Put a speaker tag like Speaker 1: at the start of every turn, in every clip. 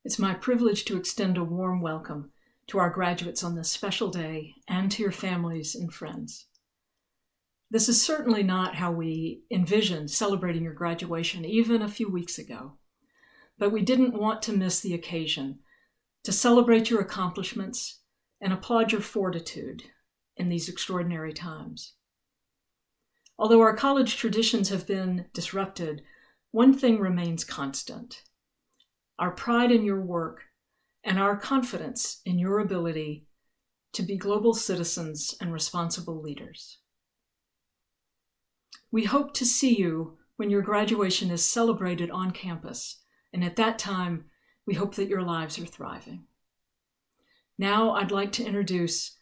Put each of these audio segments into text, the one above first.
Speaker 1: It's my privilege to extend a warm welcome to our graduates on this special day and to your families and friends. This is certainly not how we envisioned celebrating your graduation even a few weeks ago, but we didn't want to miss the occasion to celebrate your accomplishments and applaud your fortitude in these extraordinary times. Although our college traditions have been disrupted, one thing remains constant: our pride in your work and our confidence in your ability to be global citizens and responsible leaders. We hope to see you when your graduation is celebrated on campus, and at that time, we hope that your lives are thriving. Now, I'd like to introduce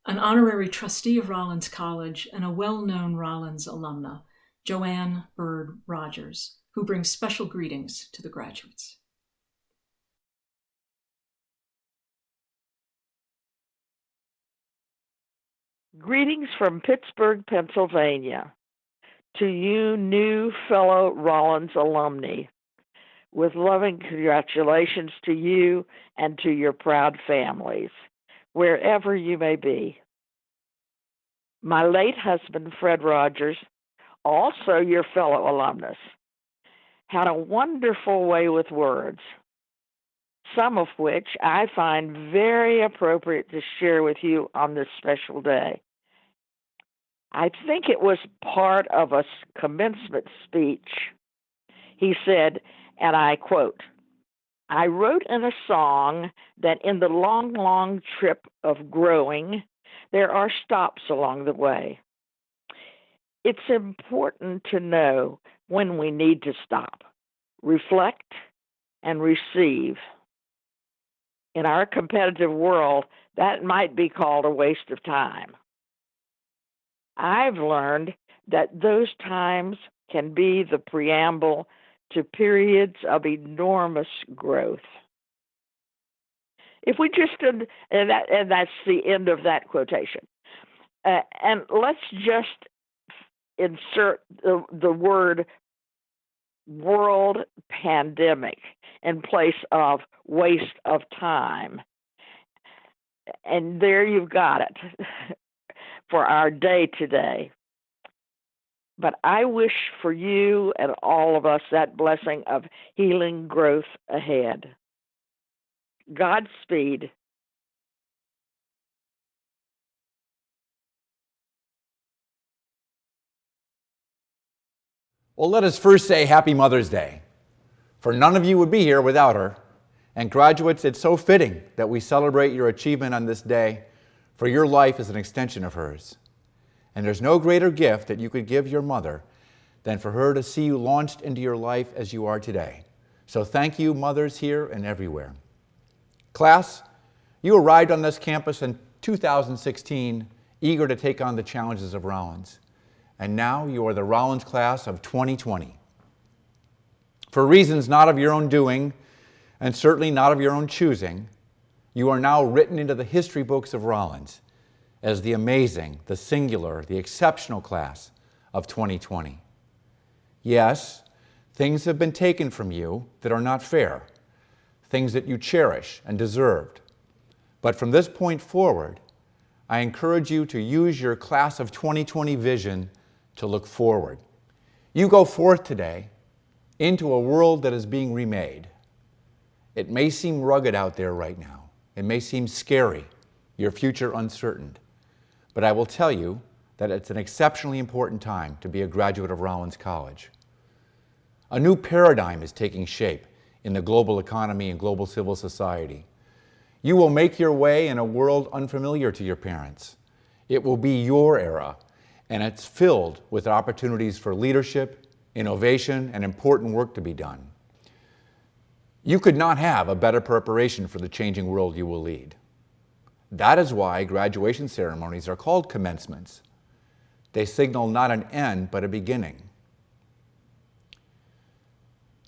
Speaker 1: an honorary trustee of Rollins College and a well-known Rollins alumna, Joanne Bird Rogers, who brings special greetings to the graduates.
Speaker 2: Greetings from Pittsburgh, Pennsylvania, to you new fellow Rollins alumni, with loving congratulations to you and to your proud families, wherever you may be. My late husband, Fred Rogers, also your fellow alumnus, had a wonderful way with words, some of which I find very appropriate to share with you on this special day. I think it was part of a commencement speech. He said, and I quote, "I wrote in a song that in the long, long trip of growing, there are stops along the way. It's important to know when we need to stop, reflect, and receive. In our competitive world, that might be called a waste of time. I've learned that those times can be the preamble to periods of enormous growth." If we just did, and that's the end of that quotation. And let's just insert the word world pandemic in place of waste of time. And there you've got it for our day today. But I wish for you and all of us that blessing of healing growth ahead. Godspeed.
Speaker 3: Well, let us first say Happy Mother's Day, for none of you would be here without her. And graduates, it's so fitting that we celebrate your achievement on this day, for your life is an extension of hers. And there's no greater gift that you could give your mother than for her to see you launched into your life as you are today. So thank you, mothers here and everywhere. Class, you arrived on this campus in 2016, eager to take on the challenges of Rollins. And now you are the Rollins class of 2020. For reasons not of your own doing, and certainly not of your own choosing, you are now written into the history books of Rollins as the amazing, the singular, the exceptional class of 2020. Yes, things have been taken from you that are not fair, things that you cherish and deserved. But from this point forward, I encourage you to use your class of 2020 vision to look forward. You go forth today into a world that is being remade. It may seem rugged out there right now. It may seem scary, your future uncertain. But I will tell you that it's an exceptionally important time to be a graduate of Rollins College. A new paradigm is taking shape in the global economy and global civil society. You will make your way in a world unfamiliar to your parents. It will be your era, and it's filled with opportunities for leadership, innovation, and important work to be done. You could not have a better preparation for the changing world you will lead. That is why graduation ceremonies are called commencements. They signal not an end, but a beginning.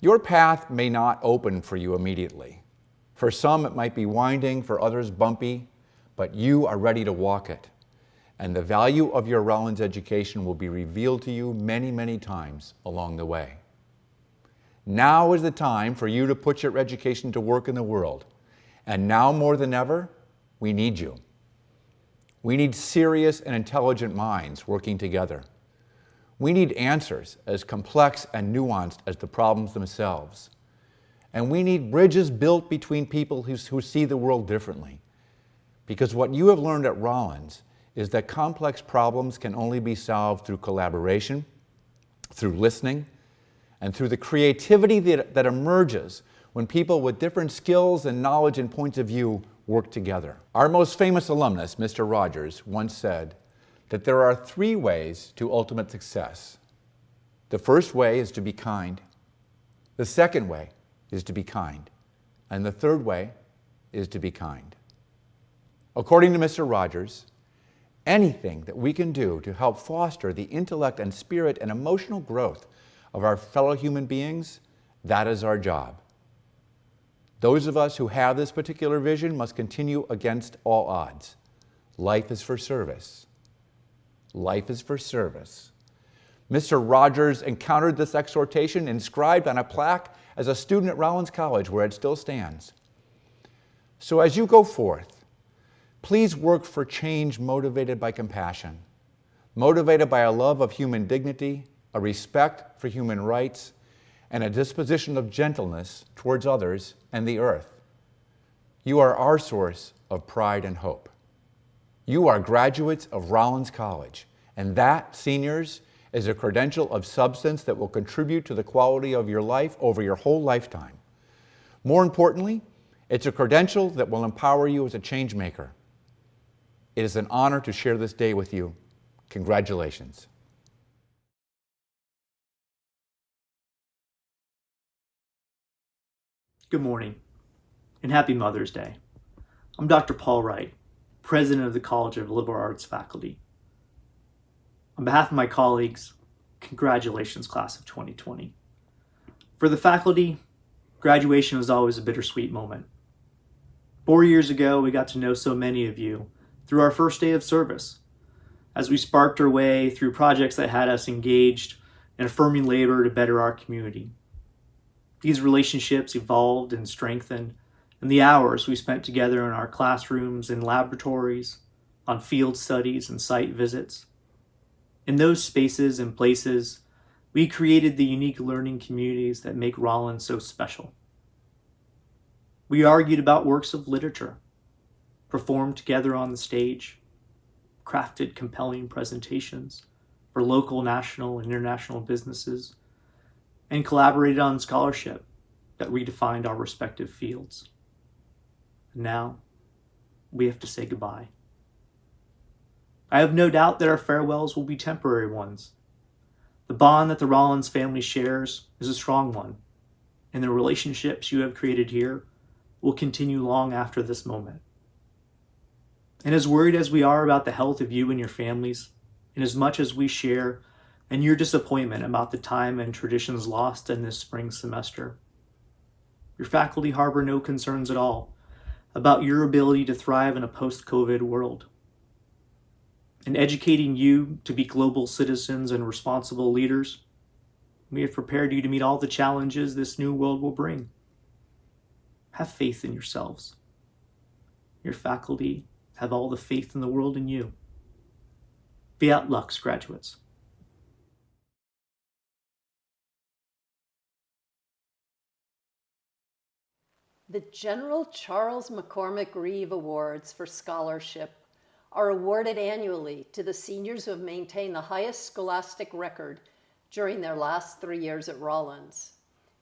Speaker 3: Your path may not open for you immediately. For some, it might be winding, for others, bumpy, but you are ready to walk it. And the value of your Rollins education will be revealed to you many, many times along the way. Now is the time for you to put your education to work in the world. And now more than ever, we need you. We need serious and intelligent minds working together. We need answers as complex and nuanced as the problems themselves. And we need bridges built between people who see the world differently. Because what you have learned at Rollins is that complex problems can only be solved through collaboration, through listening, and through the creativity that emerges when people with different skills and knowledge and points of view work together. Our most famous alumnus, Mr. Rogers, once said that there are 3 ways to ultimate success. The first way is to be kind. The second way is to be kind. And the third way is to be kind. According to Mr. Rogers, anything that we can do to help foster the intellect and spirit and emotional growth of our fellow human beings, that is our job. Those of us who have this particular vision must continue against all odds. Life is for service. Life is for service. Mr. Rogers encountered this exhortation inscribed on a plaque as a student at Rollins College, where it still stands. So as you go forth, please work for change motivated by compassion, motivated by a love of human dignity, a respect for human rights, and a disposition of gentleness towards others and the earth. You are our source of pride and hope. You are graduates of Rollins College, and that, seniors, is a credential of substance that will contribute to the quality of your life over your whole lifetime. More importantly, it's a credential that will empower you as a change maker. It is an honor to share this day with you. Congratulations.
Speaker 4: Good morning, and happy Mother's Day. I'm Dr. Paul Wright, President of the College of Liberal Arts faculty. On behalf of my colleagues, congratulations, class of 2020. For the faculty, graduation is always a bittersweet moment. 4 years ago, we got to know so many of you through our first day of service, as we sparked our way through projects that had us engaged in affirming labor to better our community. These relationships evolved and strengthened in the hours we spent together in our classrooms and laboratories, on field studies and site visits. In those spaces and places, we created the unique learning communities that make Rollins so special. We argued about works of literature, performed together on the stage, crafted compelling presentations for local, national, and international businesses, and collaborated on scholarship that redefined our respective fields. And now, we have to say goodbye. I have no doubt that our farewells will be temporary ones. The bond that the Rollins family shares is a strong one, and the relationships you have created here will continue long after this moment. And as worried as we are about the health of you and your families, and as much as we share in your disappointment about the time and traditions lost in this spring semester, your faculty harbor no concerns at all about your ability to thrive in a post-COVID world. In educating you to be global citizens and responsible leaders, we have prepared you to meet all the challenges this new world will bring. Have faith in yourselves. Your faculty have all the faith in the world in you. Fiat Lux, graduates.
Speaker 5: The General Charles McCormick Reeve Awards for Scholarship are awarded annually to the seniors who have maintained the highest scholastic record during their last 3 years at Rollins.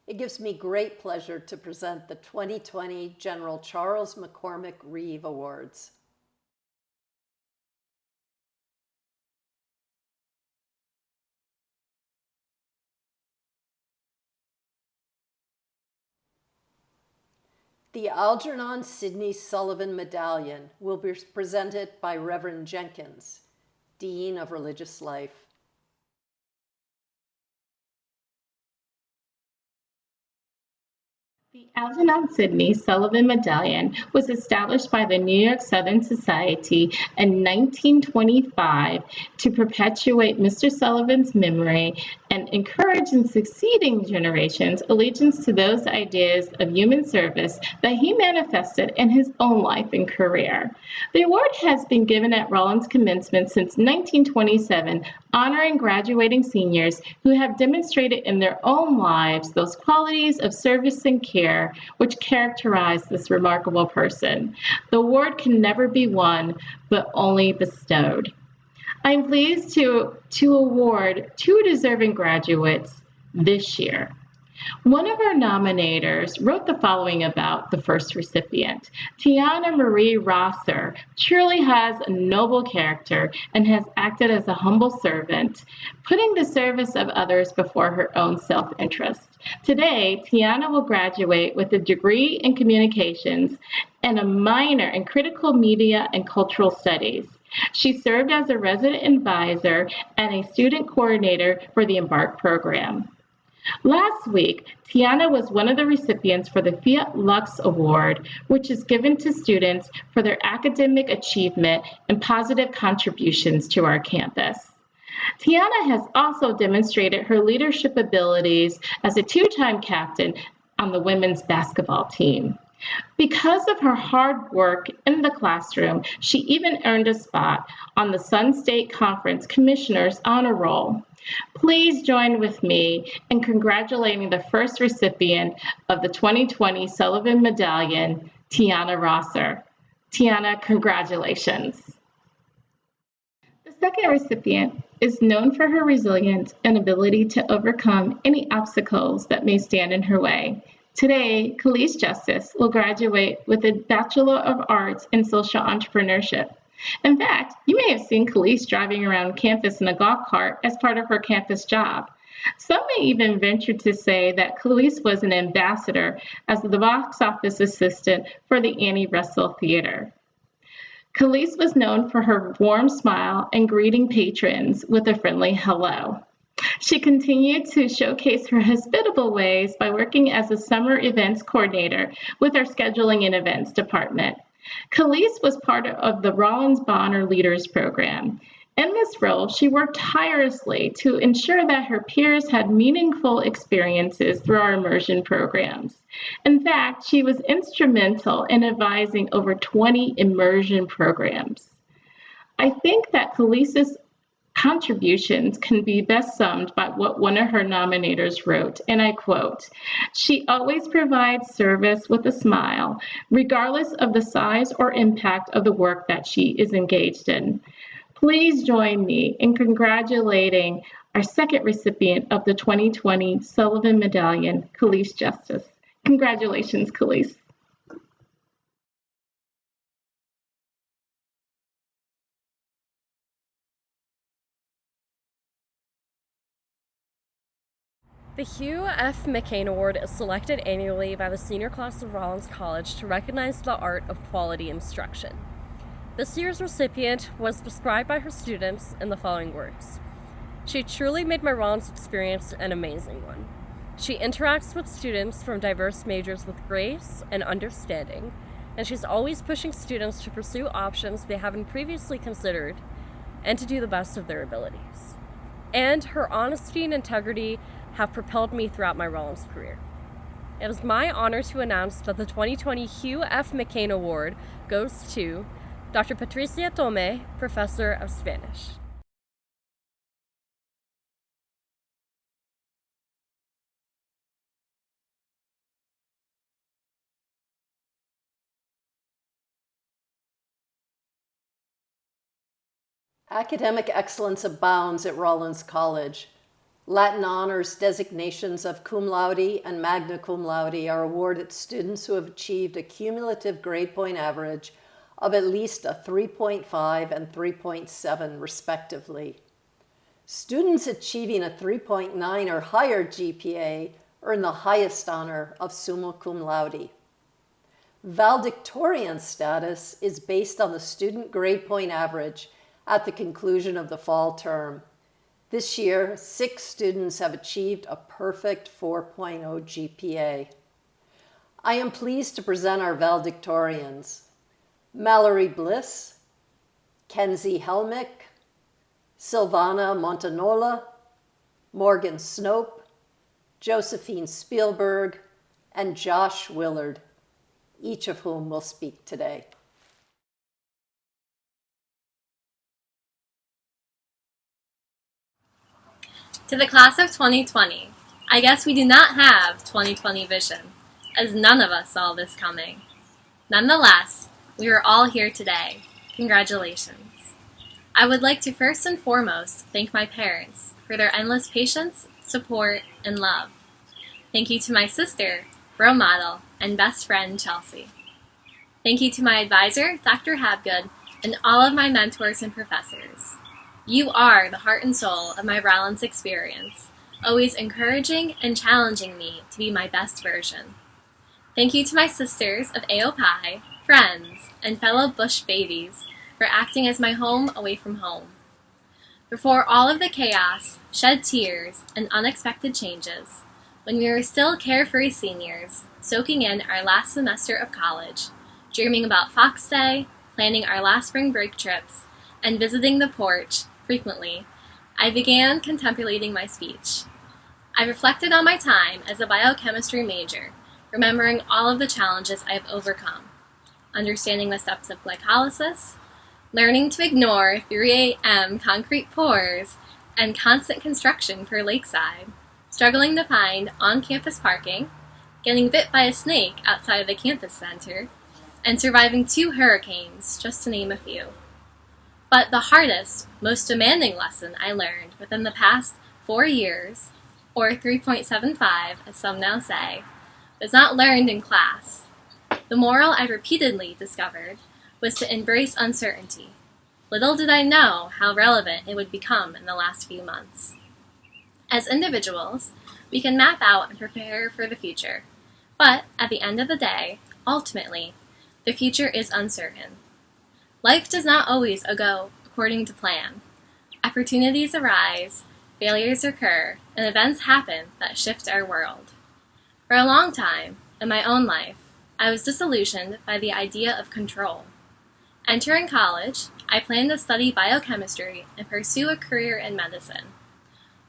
Speaker 5: It gives me great pleasure to present the 2020 General Charles McCormick Reeve Awards. The Algernon Sidney Sullivan Medallion will be presented by Reverend Jenkins, Dean of Religious Life.
Speaker 6: The Algernon Sidney Sullivan Medallion was established by the New York Southern Society in 1925 to perpetuate Mr. Sullivan's memory and encourage in succeeding generations allegiance to those ideas of human service that he manifested in his own life and career. The award has been given at Rollins Commencement since 1927, honoring graduating seniors who have demonstrated in their own lives those qualities of service and care which characterize this remarkable person. The award can never be won, but only bestowed. I'm pleased to award 2 deserving graduates this year. One of our nominators wrote the following about the first recipient. Tiana Marie Rosser truly has a noble character and has acted as a humble servant, putting the service of others before her own self-interest. Today, Tiana will graduate with a degree in communications and a minor in critical media and cultural studies. She served as a resident advisor and a student coordinator for the Embark program. Last week, Tiana was one of the recipients for the Fiat Lux Award, which is given to students for their academic achievement and positive contributions to our campus. Tiana has also demonstrated her leadership abilities as a 2-time captain on the women's basketball team. Because of her hard work in the classroom, she even earned a spot on the Sun State Conference Commissioner's Honor Roll. Please join with me in congratulating the first recipient of the 2020 Sullivan Medallion, Tiana Rosser. Tiana, congratulations. The second recipient is known for her resilience and ability to overcome any obstacles that may stand in her way. Today, Khalees Justice will graduate with a Bachelor of Arts in Social Entrepreneurship. In fact, you may have seen Khalees driving around campus in a golf cart as part of her campus job. Some may even venture to say that Khalees was an ambassador as the box office assistant for the Annie Russell Theater. Khalees was known for her warm smile and greeting patrons with a friendly hello. She continued to showcase her hospitable ways by working as a summer events coordinator with our scheduling and events department. Khalees was part of the Rollins Bonner Leaders Program. In this role, she worked tirelessly to ensure that her peers had meaningful experiences through our immersion programs. In fact, she was instrumental in advising over 20 immersion programs. I think that Khalees' contributions can be best summed by what one of her nominators wrote, and I quote, "She always provides service with a smile, regardless of the size or impact of the work that she is engaged in." Please join me in congratulating our second recipient of the 2020 Sullivan Medallion, Khalees Justice. Congratulations, Khalees.
Speaker 7: The Hugh F. McCain Award is selected annually by the senior class of Rollins College to recognize the art of quality instruction. This year's recipient was described by her students in the following words: "She truly made my Rollins experience an amazing one. She interacts with students from diverse majors with grace and understanding, and she's always pushing students to pursue options they haven't previously considered and to do the best of their abilities. And her honesty and integrity have propelled me throughout my Rollins career." It is my honor to announce that the 2020 Hugh F. McCain Award goes to Dr. Patricia Tome, Professor of Spanish.
Speaker 5: Academic excellence abounds at Rollins College. Latin honors designations of cum laude and magna cum laude are awarded to students who have achieved a cumulative grade point average of at least a 3.5 and 3.7 respectively. Students achieving a 3.9 or higher GPA earn the highest honor of summa cum laude. Valedictorian status is based on the student grade point average at the conclusion of the fall term. This year, 6 students have achieved a perfect 4.0 GPA. I am pleased to present our valedictorians: Mallory Bliss, Kenzie Helmick, Silvana Montanola, Morgan Snope, Josephine Spielberg, and Josh Willard, each of whom will speak today.
Speaker 7: To the class of 2020, I guess we do not have 2020 vision, as none of us saw this coming. Nonetheless, we are all here today. Congratulations. I would like to first and foremost thank my parents for their endless patience, support, and love. Thank you to my sister, role model, and best friend, Chelsea. Thank you to my advisor, Dr. Habgood, and all of my mentors and professors. You are the heart and soul of my Rollins experience, always encouraging and challenging me to be my best version. Thank you to my sisters of AOPI, friends, and fellow Bush babies for acting as my home away from home. Before all of the chaos, shed tears, and unexpected changes, when we were still carefree seniors, soaking in our last semester of college, dreaming about Fox Day, planning our last spring break trips, and visiting the porch frequently, I began contemplating my speech. I reflected on my time as a biochemistry major, remembering all of the challenges I have overcome, understanding the steps of glycolysis, learning to ignore 3 a.m. concrete pours and constant construction for Lakeside, struggling to find on-campus parking, getting bit by a snake outside of the campus center, and surviving 2 hurricanes, just to name a few. But the hardest, most demanding lesson I learned within the past 4 years, or 3.75 as some now say, was not learned in class. The moral I repeatedly discovered was to embrace uncertainty. Little did I know how relevant it would become in the last few months. As individuals, we can map out and prepare for the future, but at the end of the day, ultimately, the future is uncertain. Life does not always go according to plan. Opportunities arise, failures occur, and events happen that shift our world. For a long time, in my own life, I was disillusioned by the idea of control. Entering college, I planned to study biochemistry and pursue a career in medicine.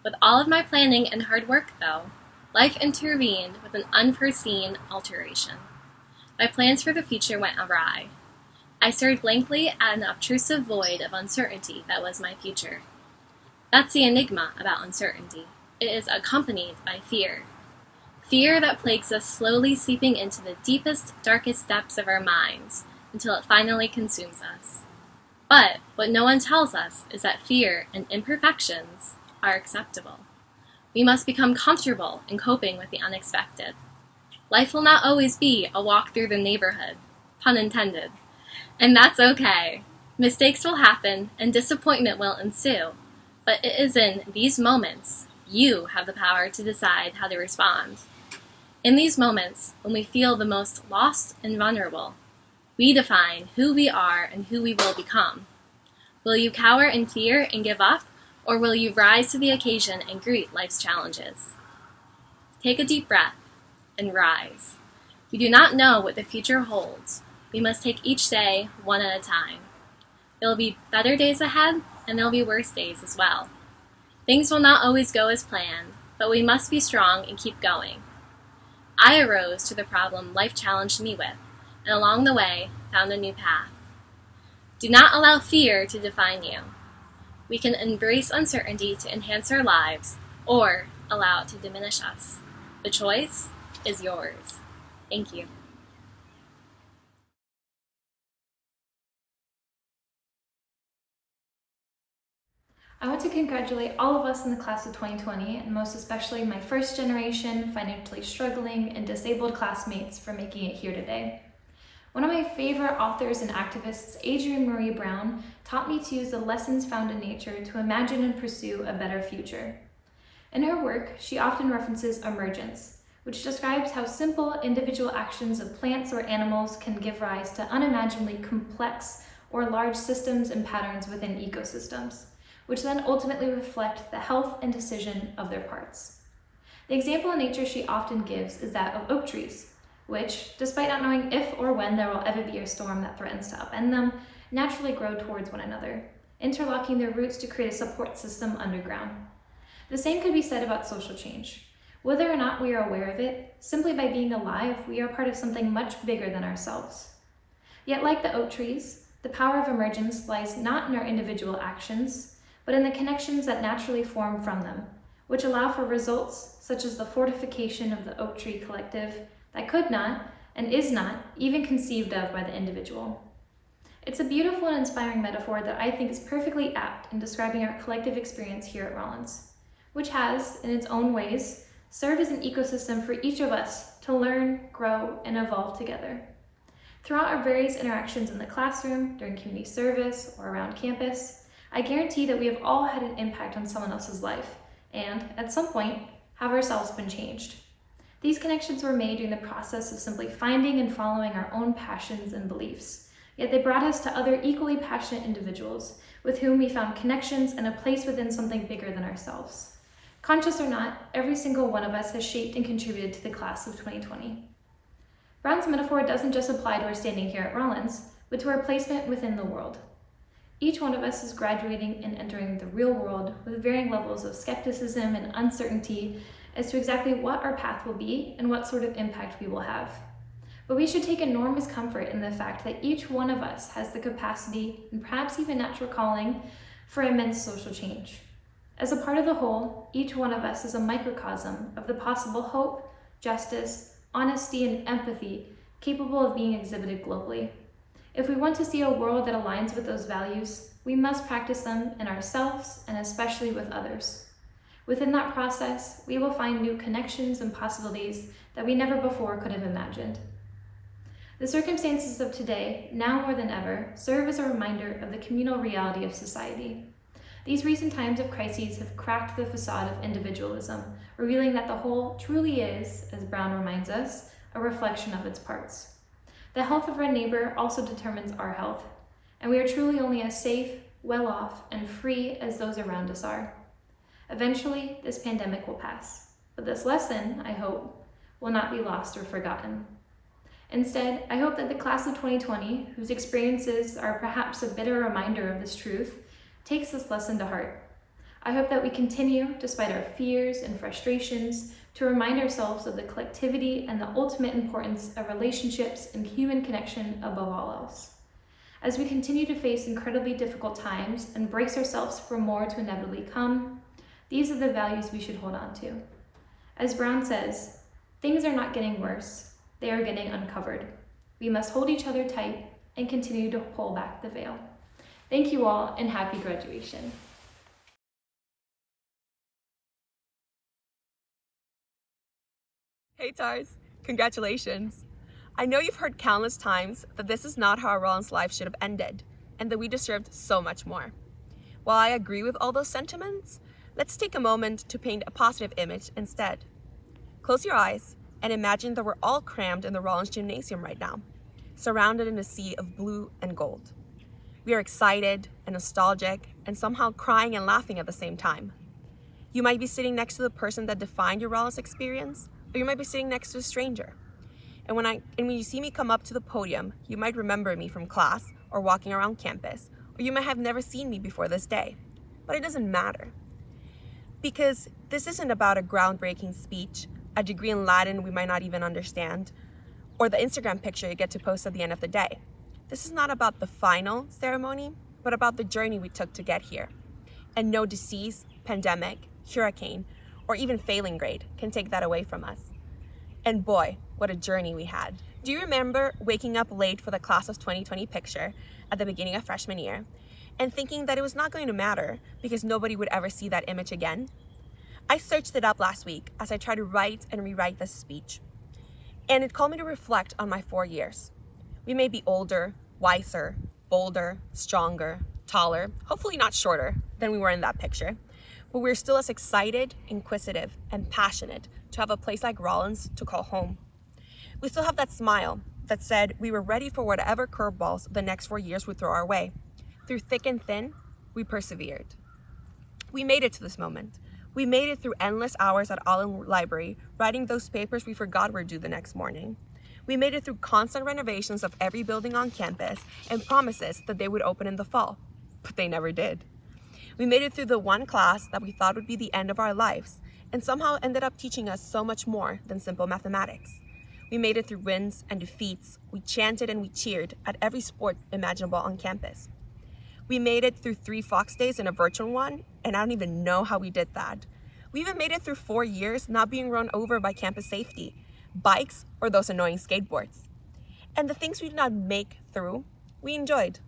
Speaker 7: With all of my planning and hard work, though, life intervened with an unforeseen alteration. My plans for the future went awry. I stared blankly at an obtrusive void of uncertainty that was my future. That's the enigma about uncertainty. It is accompanied by fear. Fear that plagues us, slowly seeping into the deepest, darkest depths of our minds until it finally consumes us. But what no one tells us is that fear and imperfections are acceptable. We must become comfortable in coping with the unexpected. Life will not always be a walk through the neighborhood, pun intended. And that's okay. Mistakes will happen and disappointment will ensue, but it is in these moments you have the power to decide how to respond. In these moments, when we feel the most lost and vulnerable, we define who we are and who we will become. Will you cower in fear and give up, or will you rise to the occasion and greet life's challenges? Take a deep breath and rise. We do not know what the future holds. We must take each day one at a time. There will be better days ahead, and there will be worse days as well. Things will not always go as planned, but we must be strong and keep going. I arose to the problem life challenged me with, and along the way, found a new path. Do not allow fear to define you. We can embrace uncertainty to enhance our lives, or allow it to diminish us. The choice is yours. Thank you.
Speaker 8: I want to congratulate all of us in the class of 2020, and most especially my first generation, financially struggling, and disabled classmates for making it here today. One of my favorite authors and activists, Adrienne Marie Brown, taught me to use the lessons found in nature to imagine and pursue a better future. In her work, she often references emergence, which describes how simple individual actions of plants or animals can give rise to unimaginably complex or large systems and patterns within ecosystems, which then ultimately reflect the health and decision of their parts. The example in nature she often gives is that of oak trees, which, despite not knowing if or when there will ever be a storm that threatens to upend them, naturally grow towards one another, interlocking their roots to create a support system underground. The same could be said about social change. Whether or not we are aware of it, simply by being alive, we are part of something much bigger than ourselves. Yet like the oak trees, the power of emergence lies not in our individual actions, but in the connections that naturally form from them, which allow for results such as the fortification of the oak tree collective that could not, and is not, even conceived of by the individual. It's a beautiful and inspiring metaphor that I think is perfectly apt in describing our collective experience here at Rollins, which has, in its own ways, served as an ecosystem for each of us to learn, grow, and evolve together. Throughout our various interactions in the classroom, during community service, or around campus, I guarantee that we have all had an impact on someone else's life, and, at some point, have ourselves been changed. These connections were made during the process of simply finding and following our own passions and beliefs, yet they brought us to other equally passionate individuals with whom we found connections and a place within something bigger than ourselves. Conscious or not, every single one of us has shaped and contributed to the class of 2020. Brown's metaphor doesn't just apply to our standing here at Rollins, but to our placement within the world. Each one of us is graduating and entering the real world with varying levels of skepticism and uncertainty as to exactly what our path will be and what sort of impact we will have. But we should take enormous comfort in the fact that each one of us has the capacity, and perhaps even natural calling, for immense social change. As a part of the whole, each one of us is a microcosm of the possible hope, justice, honesty, and empathy capable of being exhibited globally. If we want to see a world that aligns with those values, we must practice them in ourselves and especially with others. Within that process, we will find new connections and possibilities that we never before could have imagined. The circumstances of today, now more than ever, serve as a reminder of the communal reality of society. These recent times of crises have cracked the facade of individualism, revealing that the whole truly is, as Brown reminds us, a reflection of its parts. The health of our neighbor also determines our health, and we are truly only as safe, well-off, and free as those around us are. Eventually, this pandemic will pass, but this lesson, I hope, will not be lost or forgotten. Instead, I hope that the class of 2020, whose experiences are perhaps a bitter reminder of this truth, takes this lesson to heart. I hope that we continue, despite our fears and frustrations, to remind ourselves of the collectivity and the ultimate importance of relationships and human connection above all else. As we continue to face incredibly difficult times and brace ourselves for more to inevitably come, these are the values we should hold on to. As Brown says, things are not getting worse, they are getting uncovered. We must hold each other tight and continue to pull back the veil. Thank you all, and happy graduation.
Speaker 9: Hey Tars, congratulations. I know you've heard countless times that this is not how our Rollins life should have ended, and that we deserved so much more. While I agree with all those sentiments, let's take a moment to paint a positive image instead. Close your eyes and imagine that we're all crammed in the Rollins Gymnasium right now, surrounded in a sea of blue and gold. We are excited and nostalgic and somehow crying and laughing at the same time. You might be sitting next to the person that defined your Rollins experience, or you might be sitting next to a stranger. And when you see me come up to the podium, you might remember me from class or walking around campus, or you might have never seen me before this day. But it doesn't matter. Because this isn't about a groundbreaking speech, a degree in Latin we might not even understand, or the Instagram picture you get to post at the end of the day. This is not about the final ceremony, but about the journey we took to get here. And no disease, pandemic, hurricane, or even failing grade can take that away from us. And boy, what a journey we had. Do you remember waking up late for the class of 2020 picture at the beginning of freshman year and thinking that it was not going to matter because nobody would ever see that image again? I searched it up last week as I tried to write and rewrite this speech, and it called me to reflect on my 4 years. We may be older, wiser, bolder, stronger, taller, hopefully not shorter than we were in that picture, but we're still as excited, inquisitive, and passionate to have a place like Rollins to call home. We still have that smile that said we were ready for whatever curveballs the next 4 years would throw our way. Through thick and thin, we persevered. We made it to this moment. We made it through endless hours at Allen Library, writing those papers we forgot were due the next morning. We made it through constant renovations of every building on campus and promises that they would open in the fall, but they never did. We made it through the one class that we thought would be the end of our lives, and somehow ended up teaching us so much more than simple mathematics. We made it through wins and defeats. We chanted and we cheered at every sport imaginable on campus. We made it through 3 Fox Days and a virtual one, and I don't even know how we did that. We even made it through 4 years not being run over by campus safety, bikes, or those annoying skateboards. And the things we did not make through, we enjoyed.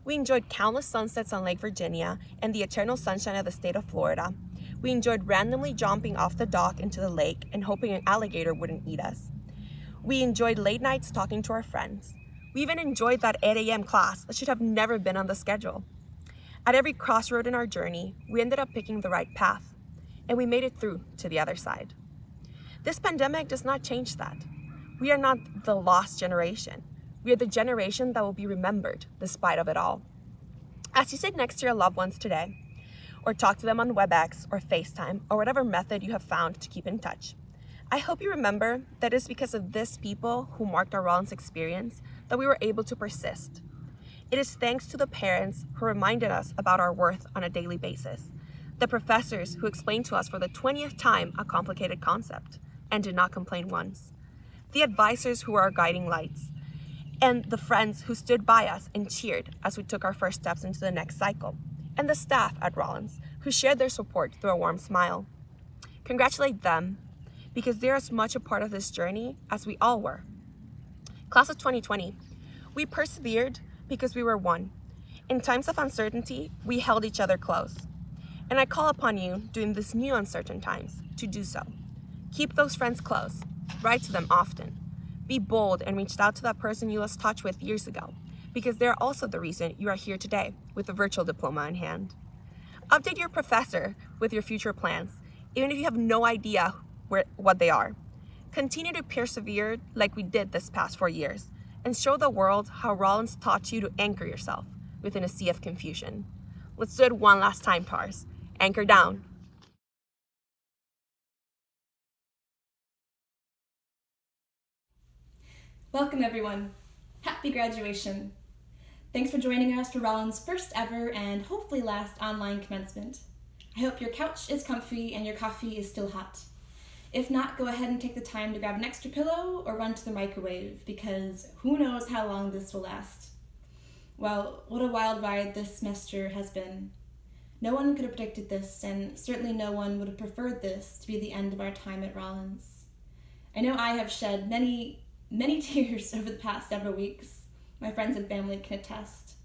Speaker 9: We enjoyed countless sunsets on Lake Virginia and the eternal sunshine of the state of Florida. We enjoyed randomly jumping off the dock into the lake and hoping an alligator wouldn't eat us. We enjoyed late nights talking to our friends. We even enjoyed that 8 a.m. class that should have never been on the schedule. At every crossroad in our journey, we ended up picking the right path, and we made it through to the other side. This pandemic does not change that. We are not the lost generation. We are the generation that will be remembered despite of it all. As you sit next to your loved ones today, or talk to them on WebEx or FaceTime or whatever method you have found to keep in touch, I hope you remember that it's because of this people who marked our Rollins experience that we were able to persist. It is thanks to the parents who reminded us about our worth on a daily basis, the professors who explained to us for the 20th time a complicated concept and did not complain once, the advisors who were our guiding lights, and the friends who stood by us and cheered as we took our first steps into the next cycle, and the staff at Rollins who shared their support through a warm smile. Congratulate them, because they're as much a part of this journey as we all were. Class of 2020, we persevered because we were one. In times of uncertainty, we held each other close. And I call upon you during these new uncertain times to do so. Keep those friends close, write to them often. Be bold and reach out to that person you lost touch with years ago, because they're also the reason you are here today with a virtual diploma in hand. Update your professor with your future plans, even if you have no idea what they are. Continue to persevere like we did this past 4 years, and show the world how Rollins taught you to anchor yourself within a sea of confusion. Let's do it one last time, Tars. Anchor down.
Speaker 10: Welcome everyone. Happy graduation. Thanks for joining us for Rollins' first ever and hopefully last online commencement. I hope your couch is comfy and your coffee is still hot. If not, go ahead and take the time to grab an extra pillow or run to the microwave, because who knows how long this will last. Well, what a wild ride this semester has been. No one could have predicted this, and certainly no one would have preferred this to be the end of our time at Rollins. I know I have shed many tears over the past several weeks. My friends and family can attest.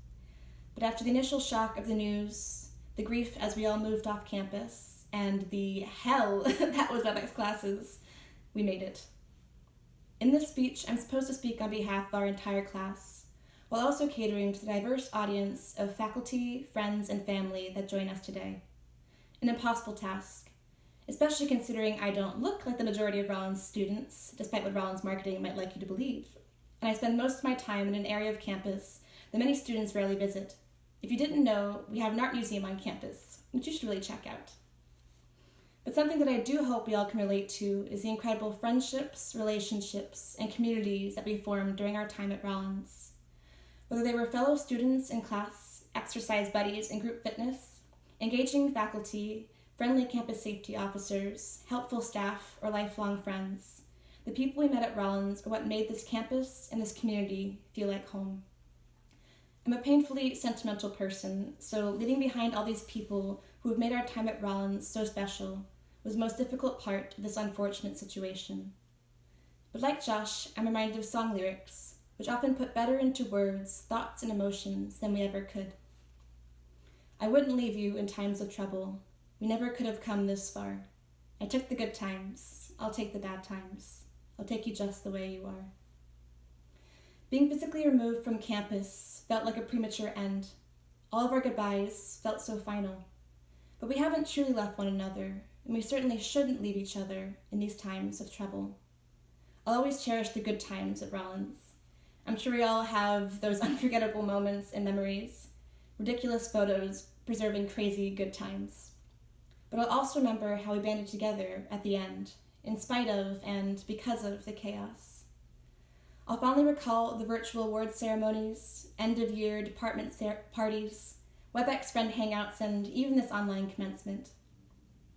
Speaker 10: But after the initial shock of the news, the grief as we all moved off campus, and the hell that was WebEx classes, we made it. In this speech, I'm supposed to speak on behalf of our entire class, while also catering to the diverse audience of faculty, friends, and family that join us today. An impossible task, especially considering I don't look like the majority of Rollins students, despite what Rollins marketing might like you to believe, and I spend most of my time in an area of campus that many students rarely visit. If you didn't know, we have an art museum on campus, which you should really check out. But something that I do hope we all can relate to is the incredible friendships, relationships, and communities that we formed during our time at Rollins. Whether they were fellow students in class, exercise buddies in group fitness, engaging faculty, friendly campus safety officers, helpful staff, or lifelong friends, the people we met at Rollins are what made this campus and this community feel like home. I'm a painfully sentimental person, so leaving behind all these people who have made our time at Rollins so special was the most difficult part of this unfortunate situation. But like Josh, I'm reminded of song lyrics, which often put better into words, thoughts, and emotions than we ever could. I wouldn't leave you in times of trouble. We never could have come this far. I took the good times. I'll take the bad times. I'll take you just the way you are. Being physically removed from campus felt like a premature end. All of our goodbyes felt so final. But we haven't truly left one another, and we certainly shouldn't leave each other in these times of trouble. I'll always cherish the good times at Rollins. I'm sure we all have those unforgettable moments and memories, ridiculous photos preserving crazy good times. But I'll also remember how we banded together at the end, in spite of and because of the chaos. I'll fondly recall the virtual award ceremonies, end-of-year department parties, WebEx friend hangouts, and even this online commencement.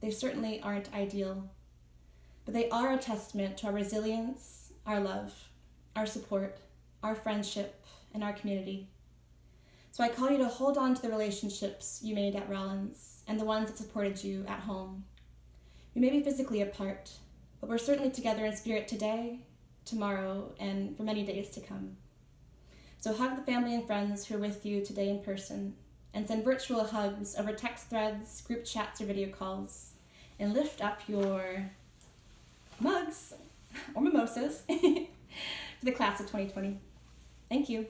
Speaker 10: They certainly aren't ideal, but they are a testament to our resilience, our love, our support, our friendship, and our community. So I call you to hold on to the relationships you made at Rollins and the ones that supported you at home. We may be physically apart, but we're certainly together in spirit today, tomorrow, and for many days to come. So hug the family and friends who are with you today in person, and send virtual hugs over text threads, group chats, or video calls, and lift up your mugs or mimosas for the class of 2020. Thank you.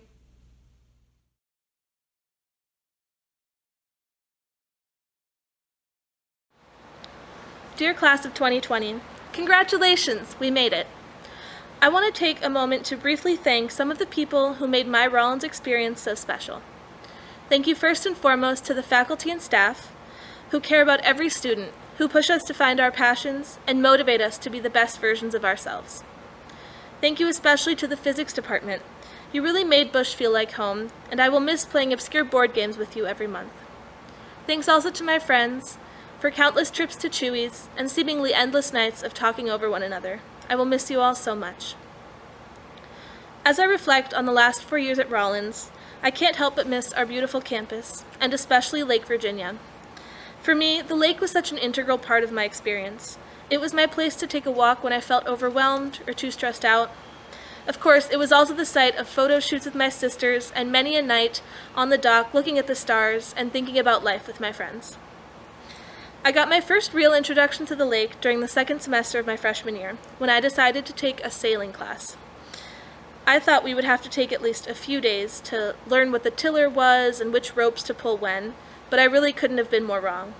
Speaker 11: Dear class of 2020, congratulations, we made it. I want to take a moment to briefly thank some of the people who made my Rollins experience so special. Thank you first and foremost to the faculty and staff who care about every student, who push us to find our passions and motivate us to be the best versions of ourselves. Thank you especially to the physics department. You really made Bush feel like home, and I will miss playing obscure board games with you every month. Thanks also to my friends for countless trips to Chewy's and seemingly endless nights of talking over one another. I will miss you all so much. As I reflect on the last 4 years at Rollins, I can't help but miss our beautiful campus, and especially Lake Virginia. For me, the lake was such an integral part of my experience. It was my place to take a walk when I felt overwhelmed or too stressed out. Of course, it was also the site of photo shoots with my sisters and many a night on the dock looking at the stars and thinking about life with my friends. I got my first real introduction to the lake during the second semester of my freshman year, when I decided to take a sailing class. I thought we would have to take at least a few days to learn what the tiller was and which ropes to pull when, but I really couldn't have been more wrong.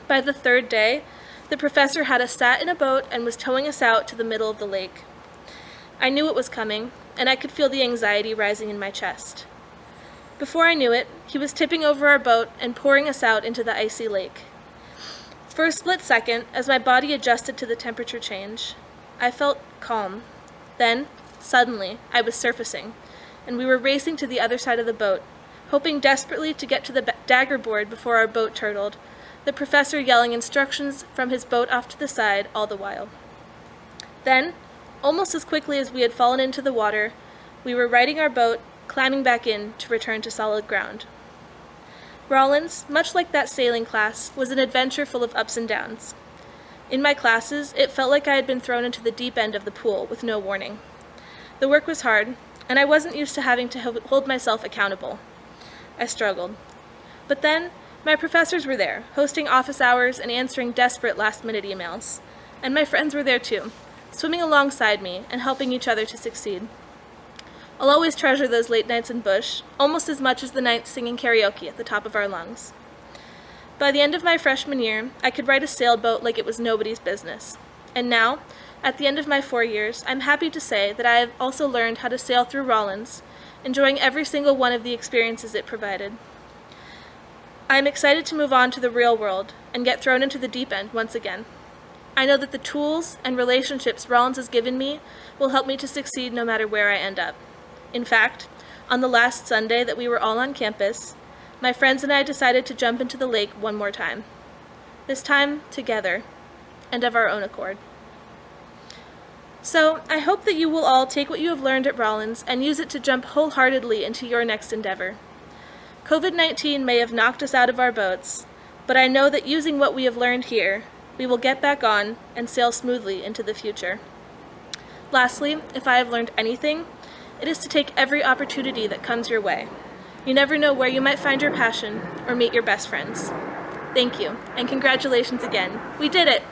Speaker 11: By the third day, the professor had us sat in a boat and was towing us out to the middle of the lake. I knew it was coming, and I could feel the anxiety rising in my chest. Before I knew it, he was tipping over our boat and pouring us out into the icy lake. For a split second, as my body adjusted to the temperature change, I felt calm. Then, suddenly, I was surfacing, and we were racing to the other side of the boat, hoping desperately to get to the dagger board before our boat turtled, the professor yelling instructions from his boat off to the side all the while. Then, almost as quickly as we had fallen into the water, we were righting our boat, climbing back in to return to solid ground. Rollins, much like that sailing class, was an adventure full of ups and downs. In my classes, it felt like I had been thrown into the deep end of the pool with no warning. The work was hard, and I wasn't used to having to hold myself accountable. I struggled. But then, my professors were there, hosting office hours and answering desperate last-minute emails. And my friends were there too, swimming alongside me and helping each other to succeed. I'll always treasure those late nights in Bush, almost as much as the nights singing karaoke at the top of our lungs. By the end of my freshman year, I could ride a sailboat like it was nobody's business. And now, at the end of my 4 years, I'm happy to say that I have also learned how to sail through Rollins, enjoying every single one of the experiences it provided. I am excited to move on to the real world and get thrown into the deep end once again. I know that the tools and relationships Rollins has given me will help me to succeed no matter where I end up. In fact, on the last Sunday that we were all on campus, my friends and I decided to jump into the lake one more time. This time together, and of our own accord. So, I hope that you will all take what you have learned at Rollins and use it to jump wholeheartedly into your next endeavor. COVID-19 may have knocked us out of our boats, but I know that using what we have learned here, we will get back on and sail smoothly into the future. Lastly, if I have learned anything, it is to take every opportunity that comes your way. You never know where you might find your passion or meet your best friends. Thank you, and congratulations again. We did it!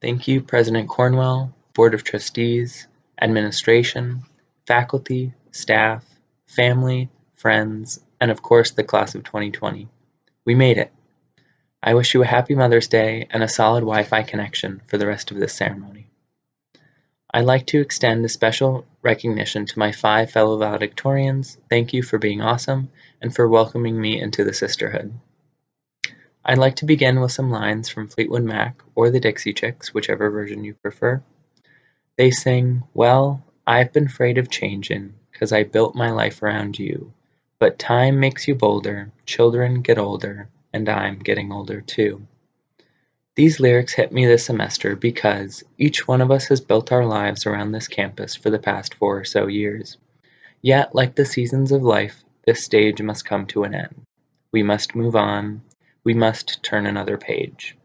Speaker 12: Thank you, President Cornwell, Board of Trustees, Administration, faculty, staff, family, friends, and of course the class of 2020. We made it. I wish you a happy Mother's Day and a solid Wi-Fi connection for the rest of this ceremony. I'd like to extend a special recognition to my 5 fellow valedictorians. Thank you for being awesome and for welcoming me into the sisterhood. I'd like to begin with some lines from Fleetwood Mac or the Dixie Chicks, whichever version you prefer. They sing, "Well, I've been afraid of changin', 'cause I built my life around you. But time makes you bolder, children get older, and I'm getting older too. These lyrics hit me this semester because each one of us has built our lives around this campus for the past 4 or so years. Yet, like the seasons of life, this stage must come to an end. We must move on. We must turn another page.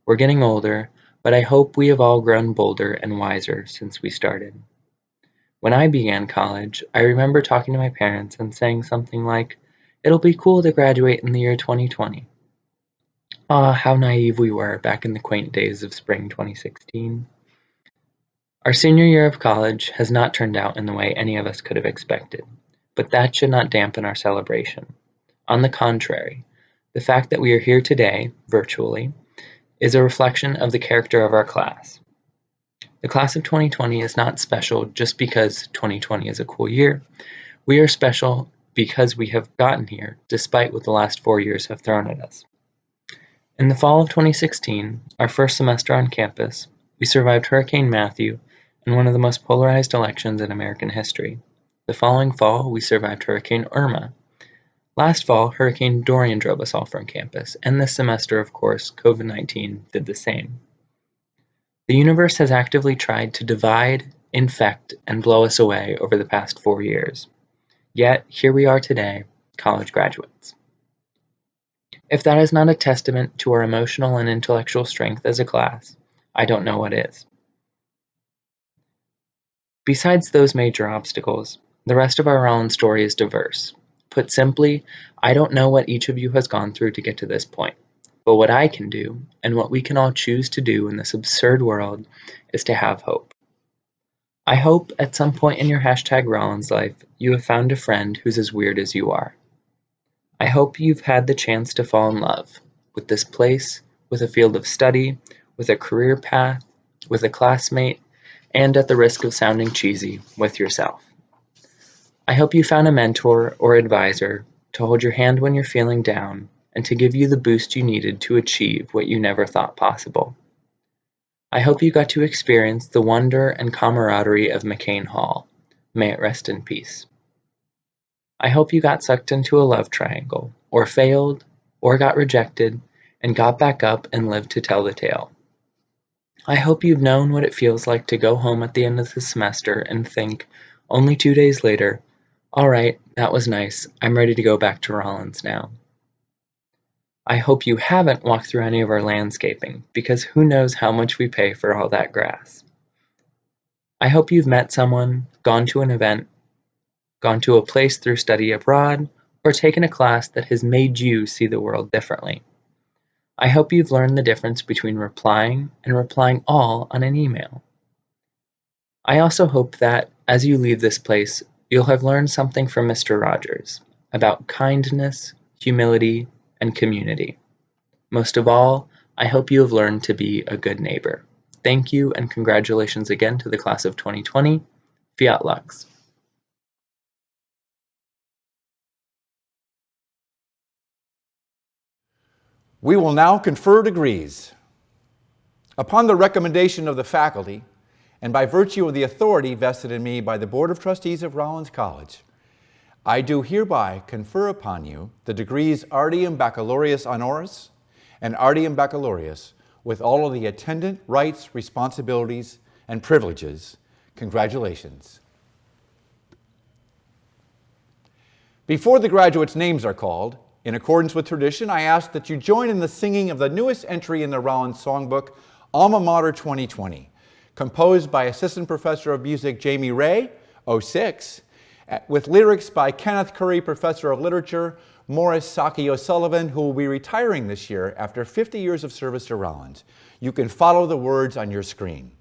Speaker 12: We're getting older, but I hope we have all grown bolder and wiser since we started. When I began college, I remember talking to my parents and saying something like, "It'll be cool to graduate in the year 2020. Ah, how naive we were back in the quaint days of spring 2016. Our senior year of college has not turned out in the way any of us could have expected, but that should not dampen our celebration. On the contrary, the fact that we are here today, virtually, is a reflection of the character of our class. The class of 2020 is not special just because 2020 is a cool year. We are special because we have gotten here despite what the last 4 years have thrown at us. In the fall of 2016, our first semester on campus, we survived Hurricane Matthew and one of the most polarized elections in American history. The following fall, we survived Hurricane Irma. Last fall, Hurricane Dorian drove us all from campus, and this semester, of course, COVID-19 did the same. The universe has actively tried to divide, infect, and blow us away over the past 4 years. Yet, here we are today, college graduates. If that is not a testament to our emotional and intellectual strength as a class, I don't know what is. Besides those major obstacles, the rest of our Rollins story is diverse. Put simply, I don't know what each of you has gone through to get to this point, but what I can do, and what we can all choose to do in this absurd world, is to have hope. I hope at some point in your #Rollins life, you have found a friend who's as weird as you are. I hope you've had the chance to fall in love with this place, with a field of study, with a career path, with a classmate, and at the risk of sounding cheesy, with yourself. I hope you found a mentor or advisor to hold your hand when you're feeling down and to give you the boost you needed to achieve what you never thought possible. I hope you got to experience the wonder and camaraderie of McCain Hall. May it rest in peace. I hope you got sucked into a love triangle, or failed, or got rejected, and got back up and lived to tell the tale. I hope you've known what it feels like to go home at the end of the semester and think, only 2 days later, all right, that was nice, I'm ready to go back to Rollins now. I hope you haven't walked through any of our landscaping, because who knows how much we pay for all that grass. I hope you've met someone, gone to an event, gone to a place through study abroad, or taken a class that has made you see the world differently. I hope you've learned the difference between replying and replying all on an email. I also hope that, as you leave this place, you'll have learned something from Mr. Rogers about kindness, humility, and community. Most of all, I hope you have learned to be a good neighbor. Thank you and congratulations again to the class of 2020. Fiat Lux.
Speaker 3: We will now confer degrees. Upon the recommendation of the faculty, and by virtue of the authority vested in me by the Board of Trustees of Rollins College, I do hereby confer upon you the degrees Artium Baccalaureus Honoris and Artium Baccalaureus with all of the attendant rights, responsibilities, and privileges. Congratulations. Before the graduates' names are called, in accordance with tradition, I ask that you join in the singing of the newest entry in the Rollins Songbook, Alma Mater 2020, composed by Assistant Professor of Music Jamie Ray, 06, with lyrics by Kenneth Curry, Professor of Literature, Morris Saki O'Sullivan, who will be retiring this year after 50 years of service to Rollins. You can follow the words on your screen.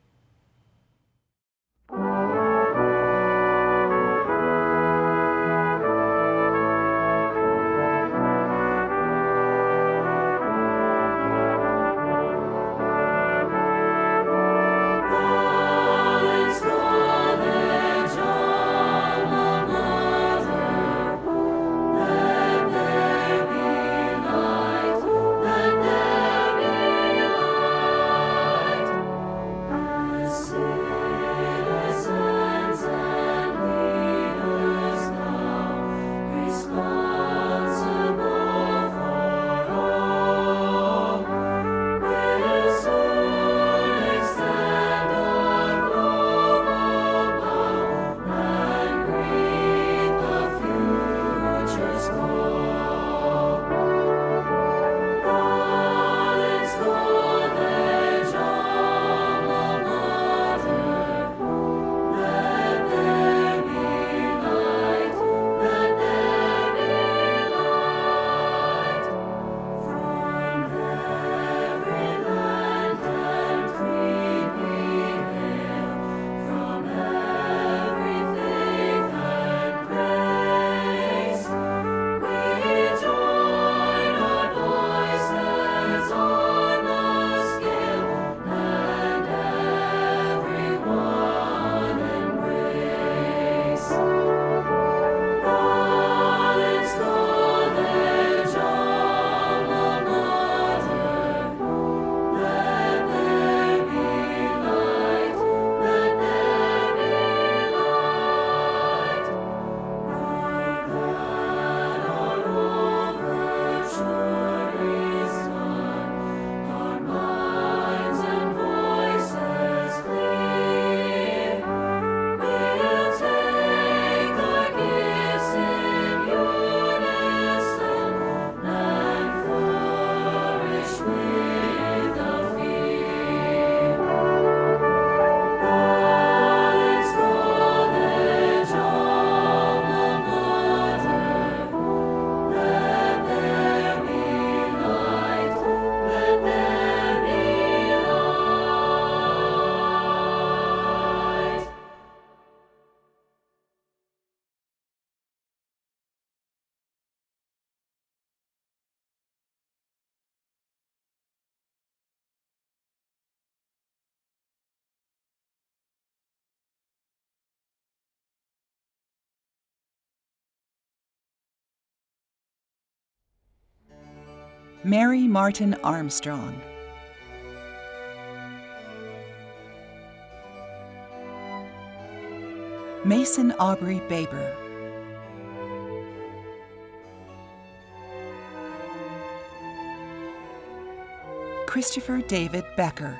Speaker 13: Mary Martin Armstrong. Mason Aubrey Baber. Christopher David Becker.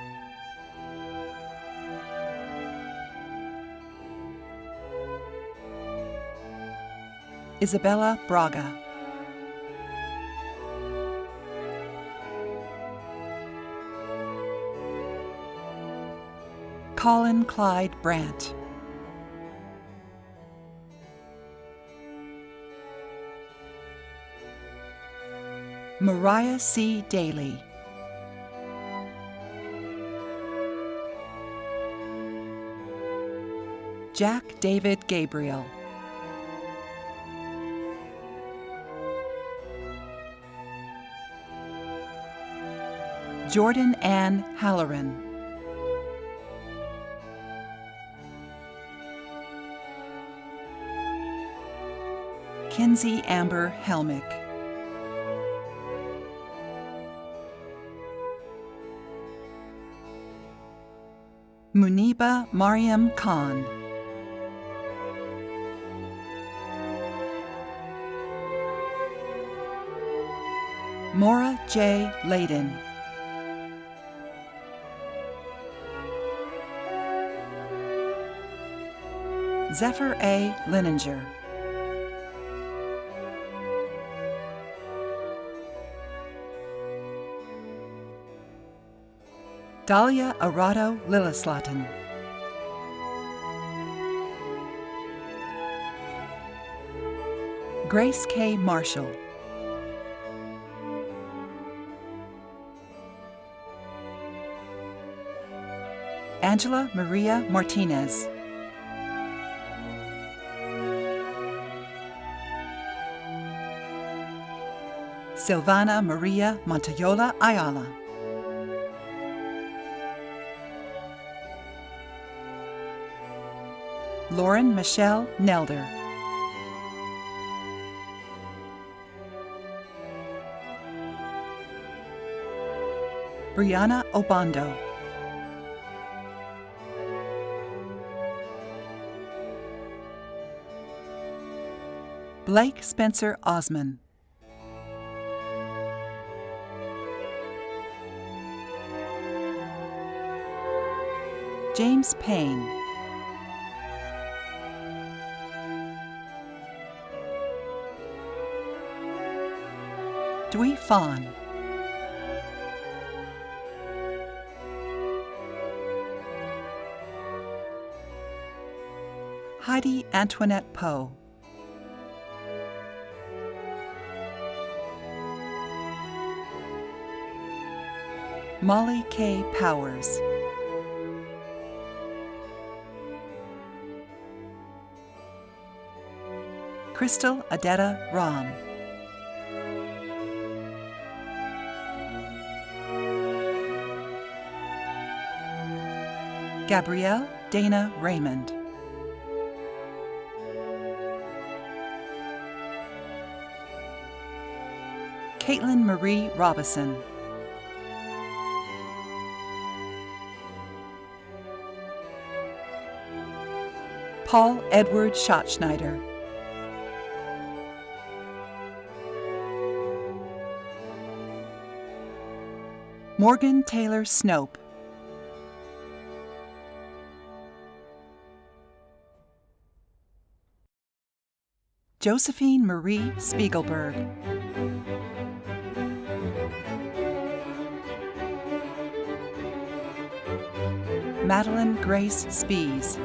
Speaker 13: Isabella Braga. Colin Clyde Brandt. Mariah C. Daly. Jack David Gabriel. Jordan Ann Halloran. Kinsey Amber Helmick. Muniba Mariam Khan. Maura J. Layden. Zephyr A. Lininger. Dahlia Arado Lilislaten. Grace K. Marshall. Angela Maria Martinez. Silvana Maria Montoyola Ayala. Lauren Michelle Nelder. Brianna Obando. Blake Spencer Osman. James Payne. Dwi Fawn. Heidi Antoinette Poe. Molly K. Powers. Crystal Adetta Ram. Gabrielle Dana Raymond. Caitlin Marie Robison. Paul Edward Schatzschneider. Morgan Taylor Snope. Josephine Marie Spiegelberg. Madeline Grace Spees.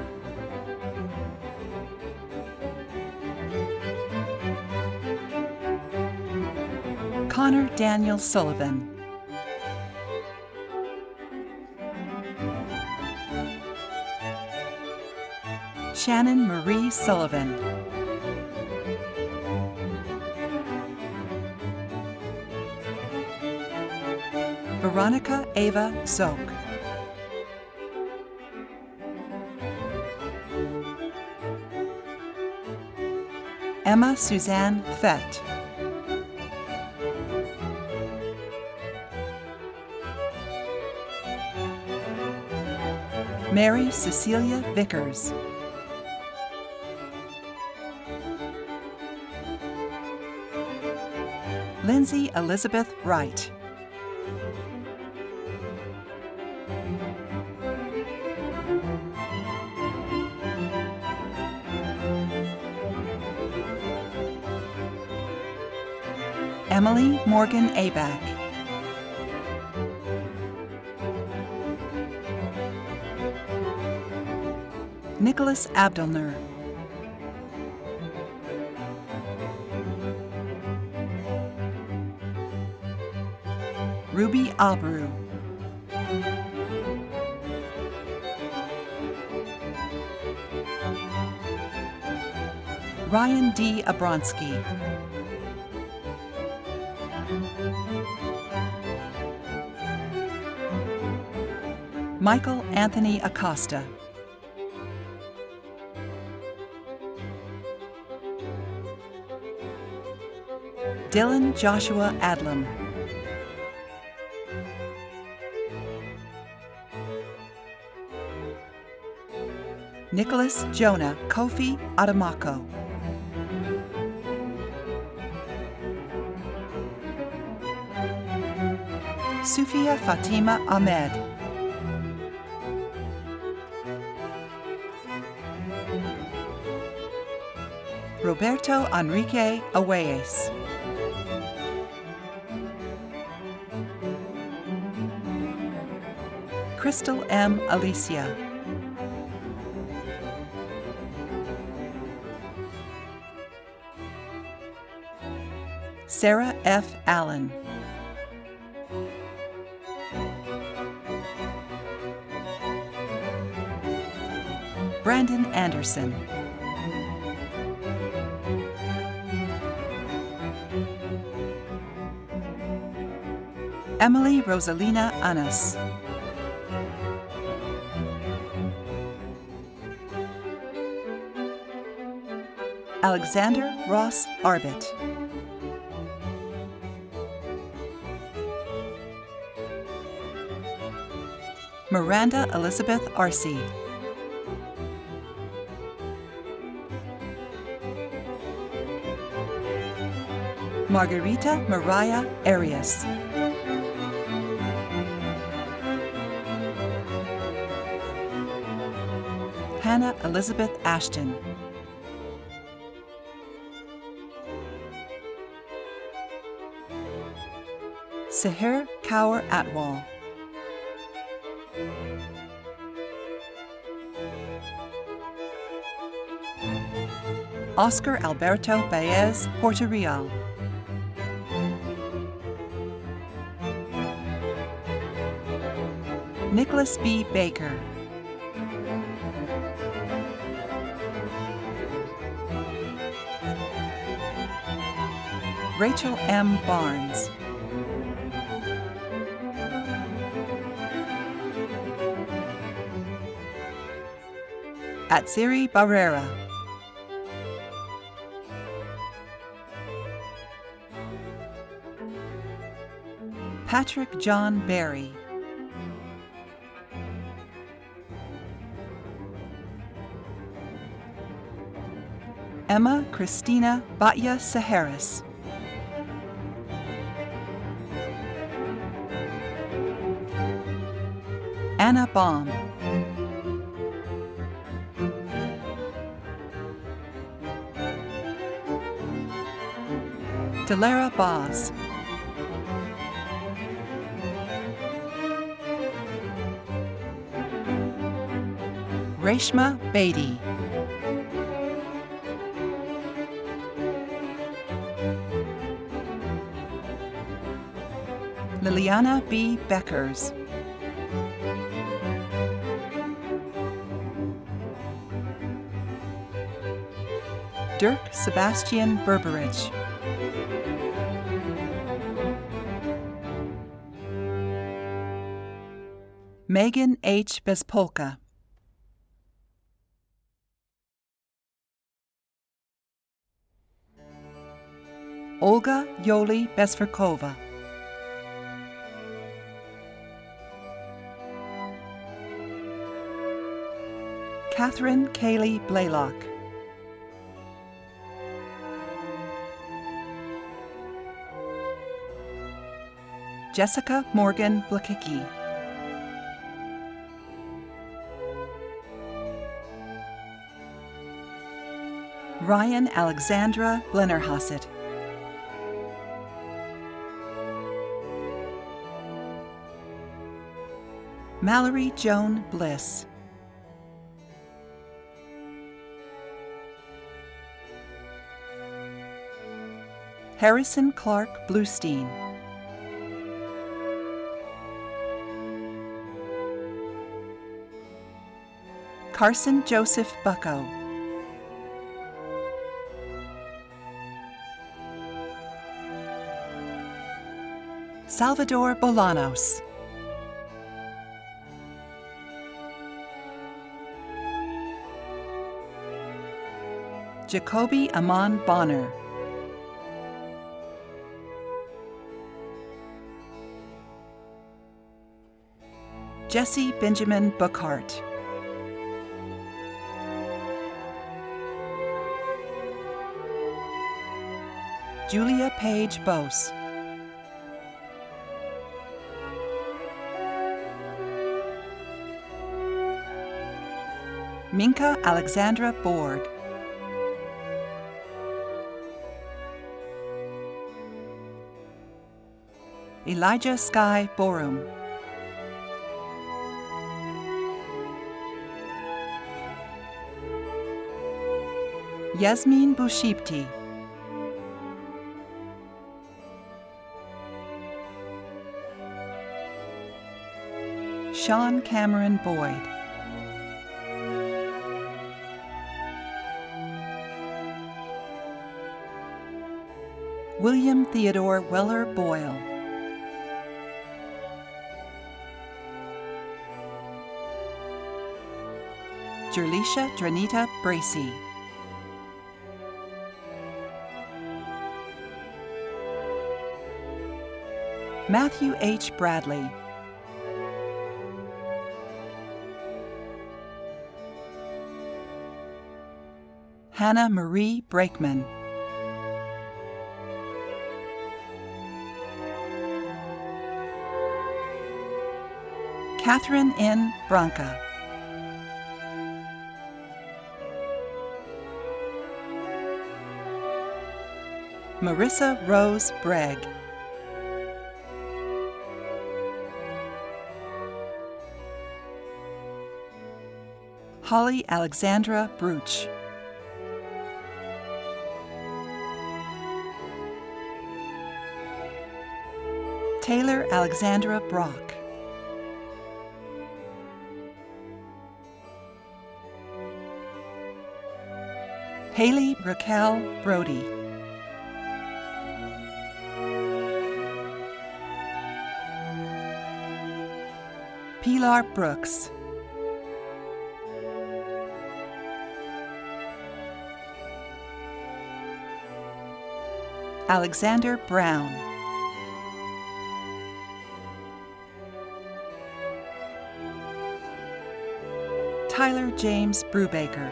Speaker 13: Connor Daniel Sullivan. Shannon Marie Sullivan. Veronica Ava Zook. Emma Suzanne Fett. Mary Cecilia Vickers. Lindsay Elizabeth Wright. Emily Morgan Aback. Nicholas Abdelner. Ruby Abru. Ryan D. Abronsky. Michael Anthony Acosta. Dylan Joshua Adlam. Nicholas Jonah Kofi Adamako. Sufia Fatima Ahmed. Roberto Enrique Aweyes. Crystal M. Alicia. Sarah F. Allen. Brandon Anderson. Emily Rosalina Anas. Alexander Ross Arbit. Miranda Elizabeth Arcee. Margarita Mariah Arias. Hannah Elizabeth Ashton. Sahir Kaur Atwal. Oscar Alberto Baez Porterreal. Nicholas B. Baker. Rachel M. Barnes. Atsiri Barrera. Patrick John Berry. Emma Christina Batya Saharis. Anna Baum. Delara Boz. Reshma Beatty. Liliana B. Beckers. Dirk Sebastian Berberich. Megan H. Bezpolka. Olga Yoli Besverkova. Catherine Kaylee Blaylock. Jessica Morgan Blakicki. Ryan Alexandra Blennerhassett. Mallory Joan Bliss. Harrison Clark Bluestein. Carson Joseph Bucko. Salvador Bolanos. Jacoby Amon Bonner. Jesse Benjamin Bookhart. Julia Page Bose. Minka Alexandra Borg. Elijah Sky Borum. Yasmin Bushipti. Sean Cameron Boyd. William Theodore Weller Boyle. Jerlisha Dranita Bracey. Matthew H. Bradley. Hannah Marie Brakeman. Catherine N. Branca. Marissa Rose Bragg. Holly Alexandra Bruch. Taylor Alexandra Brock. Haley Raquel Brody. Pilar Brooks. Alexander Brown. Tyler James Brubaker.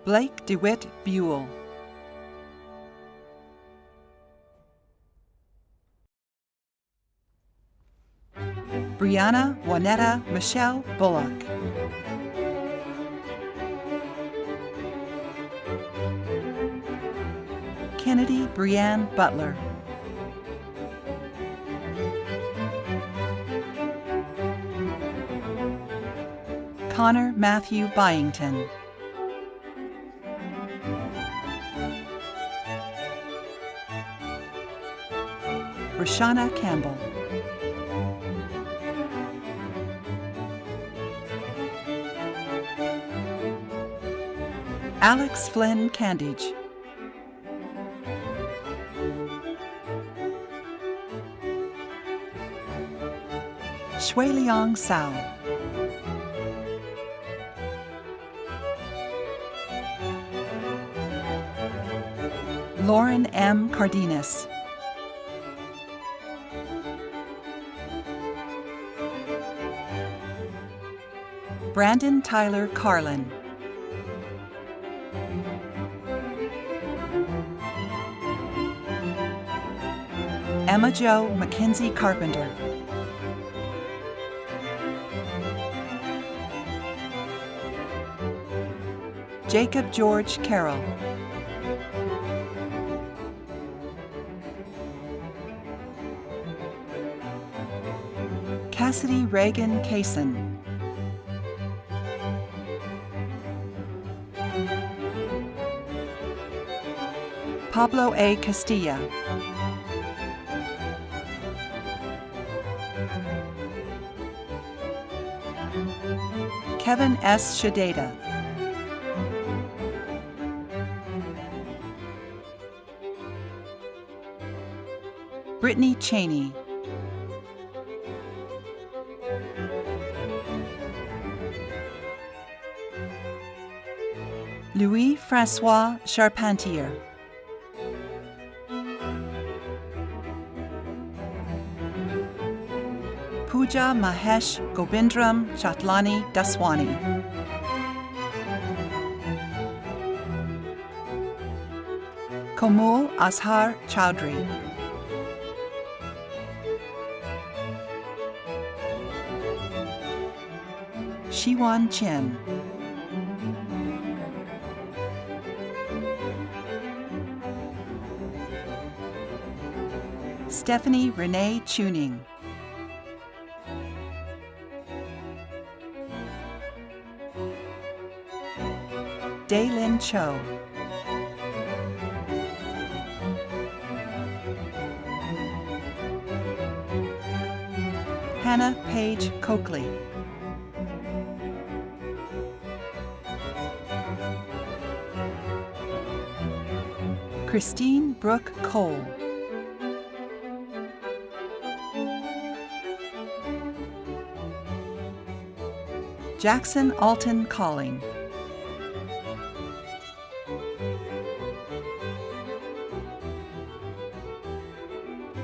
Speaker 13: Blake DeWitt Buell. Brianna Juanetta Michelle Bullock. Kennedy Brianne Butler. Connor Matthew Byington. Rashana Campbell. Alex Flynn Candage. Shui Liang Sao. Lauren M. Cardenas. Brandon Tyler Carlin. Emma Jo Mackenzie Carpenter. Jacob George Carroll. Cassidy Reagan Kaysen. Pablo A. Castilla. Kevin S. Shadeda. Brittany Cheney. Louis-François Charpentier. Pooja Mahesh Gobindram Chatlani Daswani. Komul Azhar Chowdhury. Shiwan Chen. Stephanie Renee Tuning. Daylin Cho. Hannah Page Coakley. Christine Brooke Cole. Jackson Alton Calling.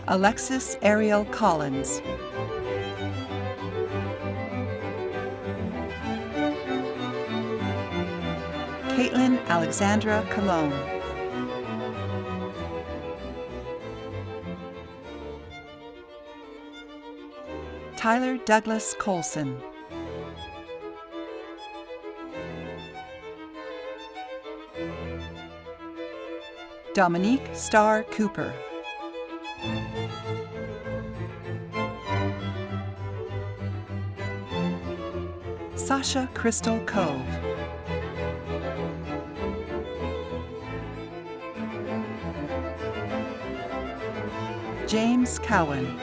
Speaker 13: Alexis Ariel Collins. Caitlin Alexandra Cologne. Tyler Douglas Colson. Dominique Starr Cooper. Sasha Crystal Cove. James Cowan.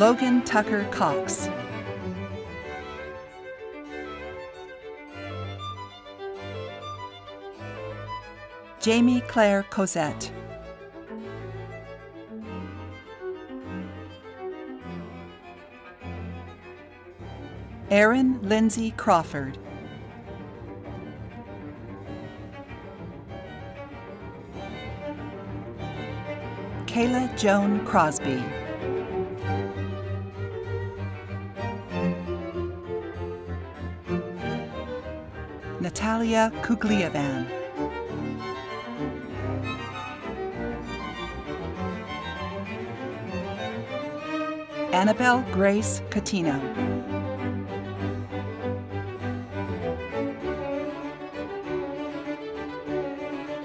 Speaker 13: Logan Tucker Cox. Jamie Claire Cosette. Erin Lindsay Crawford. Kayla Joan Crosby. Natalia Kuglievan. Annabelle Grace Catino.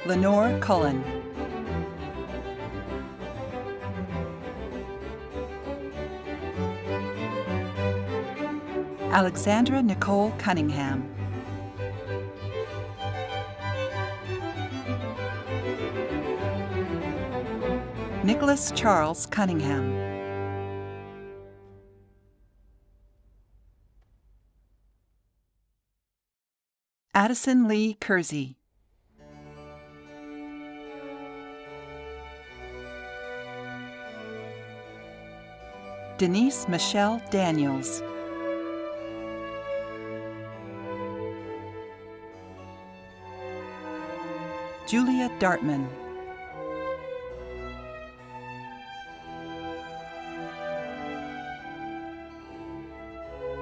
Speaker 13: Lenore Cullen. Alexandra Nicole Cunningham. Nicholas Charles Cunningham. Addison Lee Kersey. Denise Michelle Daniels. Julia Dartman.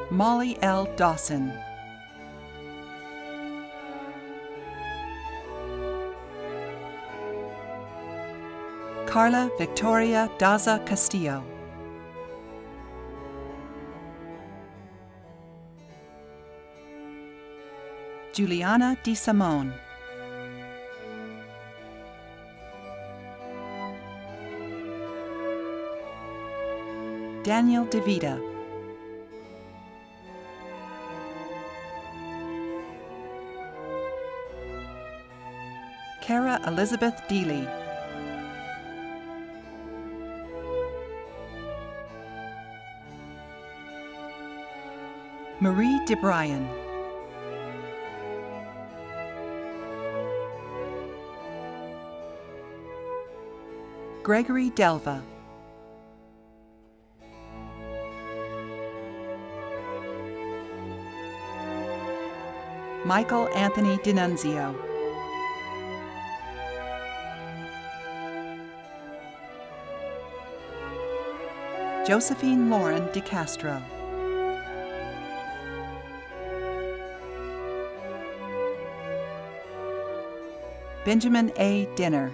Speaker 13: Molly L. Dawson. Carla Victoria Daza Castillo. Juliana Di Simone. Daniel DeVita. Kara Elizabeth Deely. Marie DeBryan. Gregory Delva. Michael Anthony D'Annunzio. Josephine Lauren DeCastro. Benjamin A. Dinner.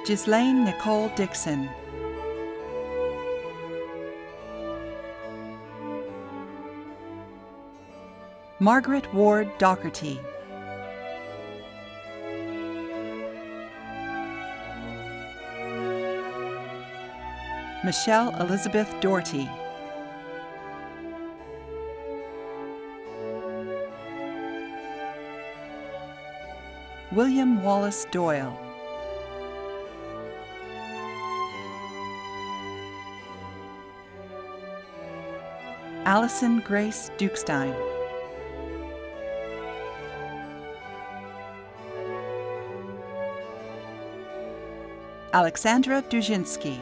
Speaker 13: Ghislaine Nicole Dixon. Margaret Ward Docherty. Michelle Elizabeth Doherty. William Wallace Doyle. Allison Grace Dukestein. Alexandra Dujinski.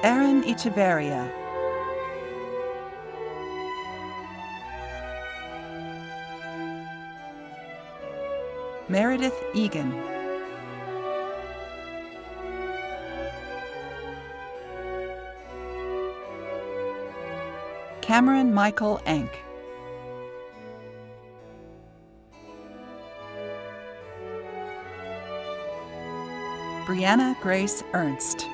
Speaker 13: Erin Echeverria. Meredith Egan. Cameron Michael Enck. Brianna Grace Ernst.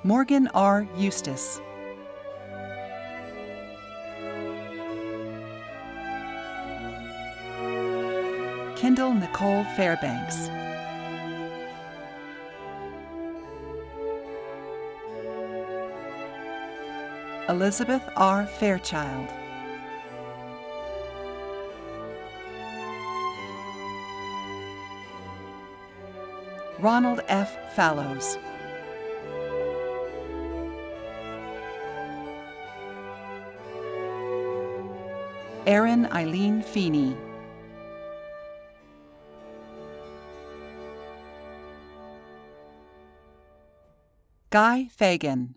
Speaker 13: Morgan R. Eustace. Kendall Nicole Fairbanks. Elizabeth R. Fairchild. Ronald F. Fallows. Erin Eileen Feeney. Guy Fagan.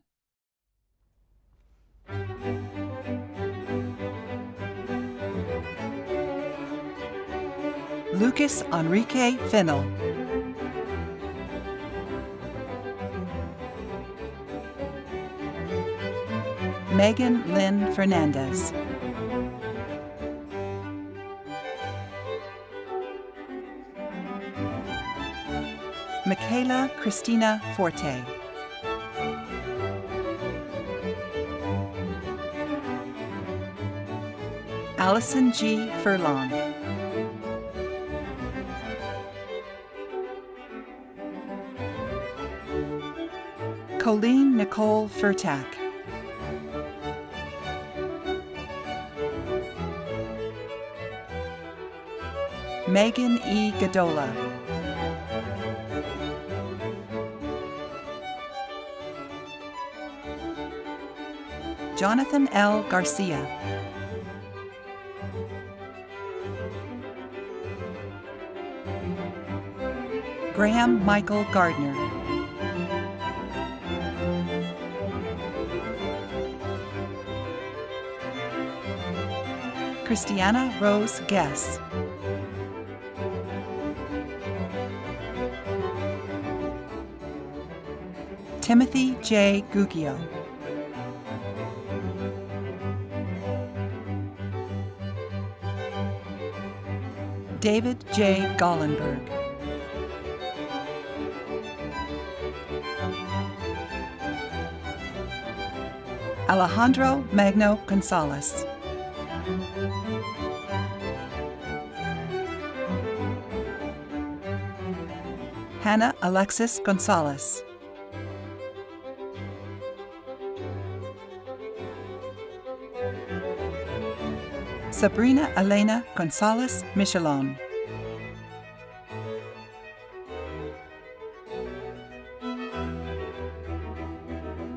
Speaker 13: Lucas Enrique Fennell. Megan Lynn Fernandez. Michaela Christina Forte. Allison G. Furlong. Colleen Nicole Furtak. Megan E. Gadola. Jonathan L. Garcia. Graham Michael Gardner. Christiana Rose Guess. Timothy J. Guggio. David J. Gollenberg. Alejandro Magno Gonzalez. Hannah Alexis Gonzalez. Sabrina Elena Gonzalez Michelon.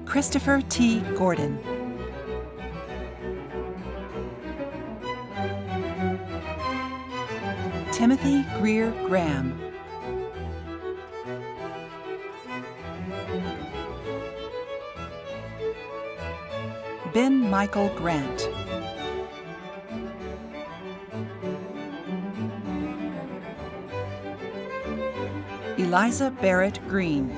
Speaker 13: Christopher T. Gordon. Timothy Greer Graham. Ben Michael Grant. Eliza Barrett Green.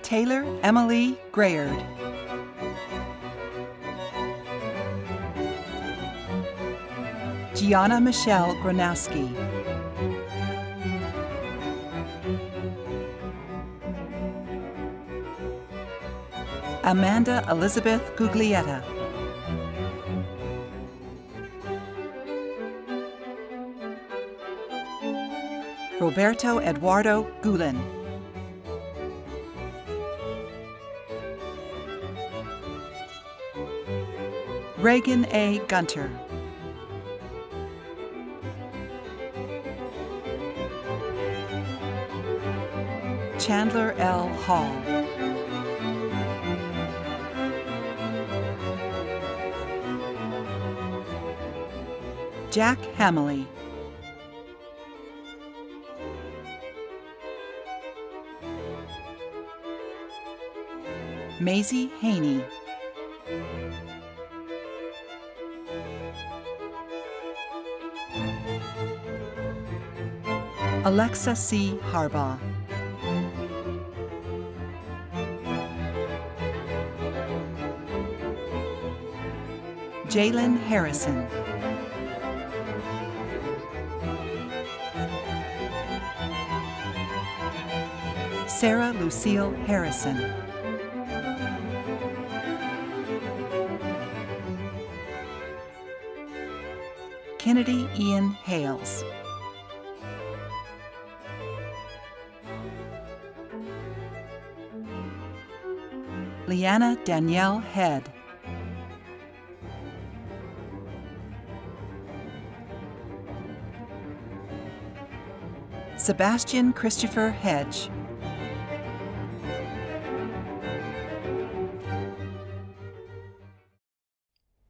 Speaker 13: Taylor Emily Grayard. Gianna Michelle Gronowski. Amanda Elizabeth Guglietta. Roberto Eduardo Gulen. Reagan A. Gunter. Chandler L. Hall. Jack Hamley. Maisie Haney. Alexa C. Harbaugh. Jalen Harrison. Sarah Lucille Harrison. Kennedy Ian Hales. Leanna Danielle Head. Sebastian Christopher Hedge.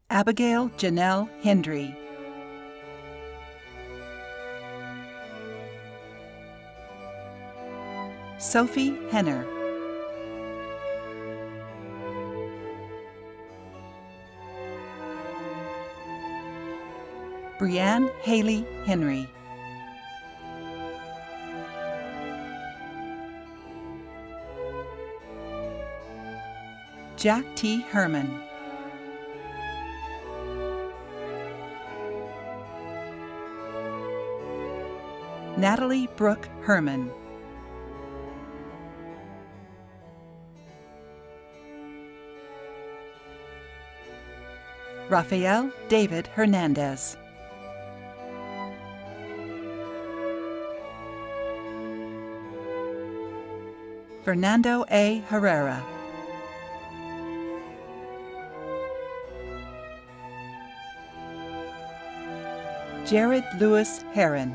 Speaker 13: Abigail Janelle Hendry. Sophie Henner. Brianne Haley Henry. Jack T. Herman. Natalie Brooke Herman. Rafael David Hernandez. Fernando A. Herrera. Jared Lewis Heron.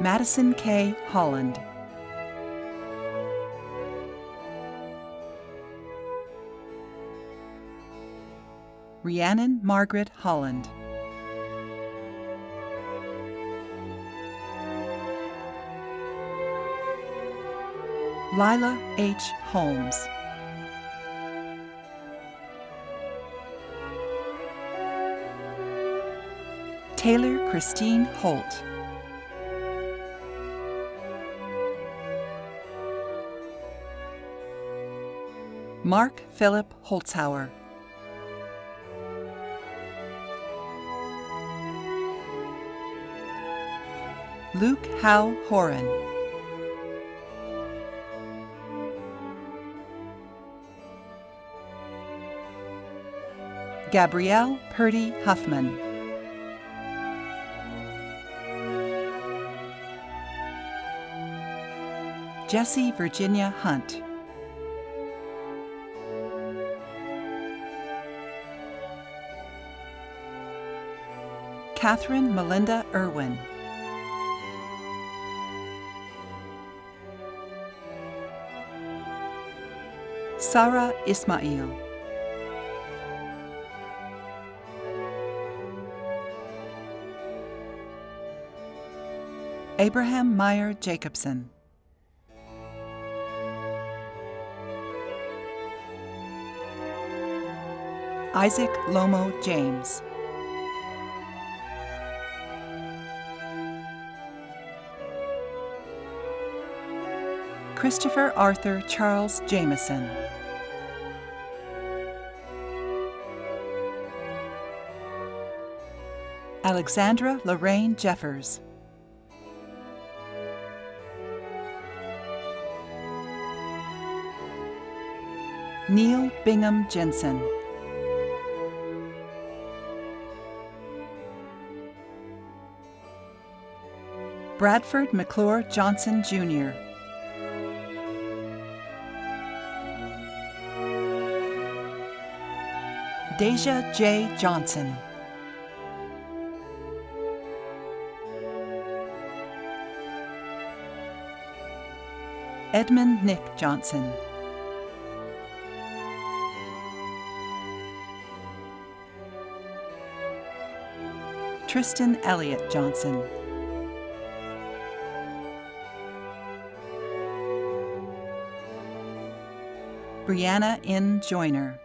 Speaker 13: Madison K. Holland. Rhiannon Margaret Holland. Lila H. Holmes. Taylor Christine Holt. Mark Philip Holzhauer. Luke Howe Horan. Gabrielle Purdy Huffman. Jessie Virginia Hunt. Catherine Melinda Irwin. Sarah Ismail. Abraham Meyer Jacobson. Isaac Lomo James. Christopher Arthur Charles Jameson. Alexandra Lorraine Jeffers. Neil Bingham Jensen. Bradford McClure Johnson, Jr. Deja J. Johnson. Edmund Nick Johnson. Tristan Elliott Johnson. Brianna N. Joyner.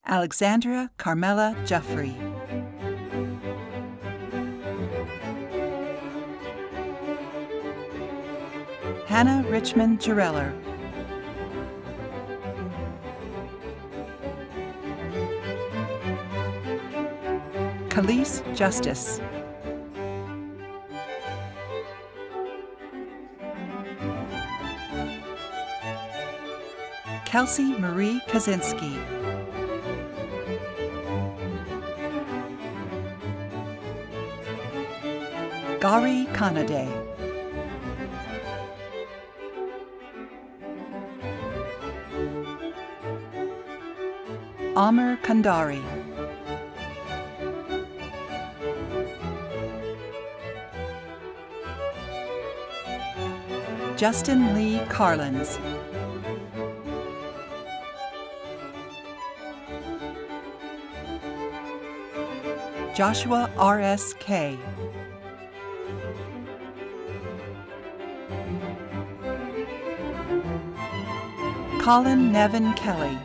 Speaker 13: Alexandria Carmela Jeffrey. Hannah Richmond Gireller. Khalees Justice. Kelsey Marie Kaczynski. Gari Kanade. Amr Kandari. Justin Lee Carlins. Joshua R.S.K. Colin Nevin Kelly.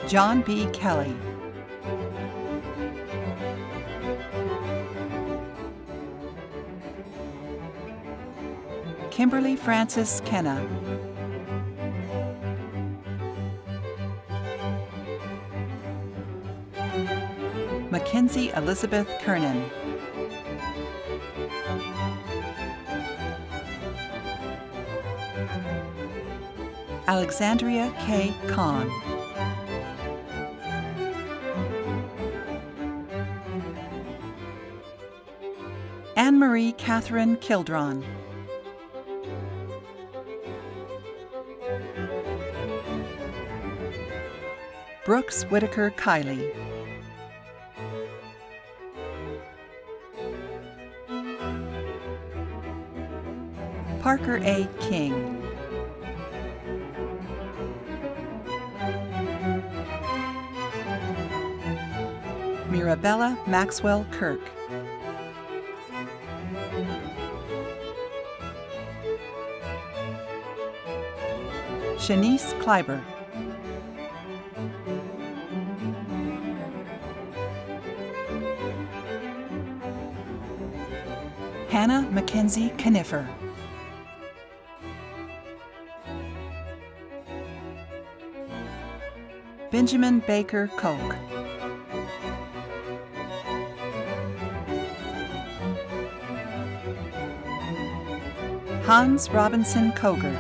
Speaker 13: John B. Kelly. Kimberly Frances Kenna. Mackenzie Elizabeth Kernan. Alexandria K. Kahn. Anne-Marie Catherine Kildron. Brooks Whitaker Kiley. Parker A. King. Mirabella Maxwell Kirk, Shanice Kleiber, Hannah Mackenzie Kniffer, Benjamin Baker Koch, Hans Robinson Koger,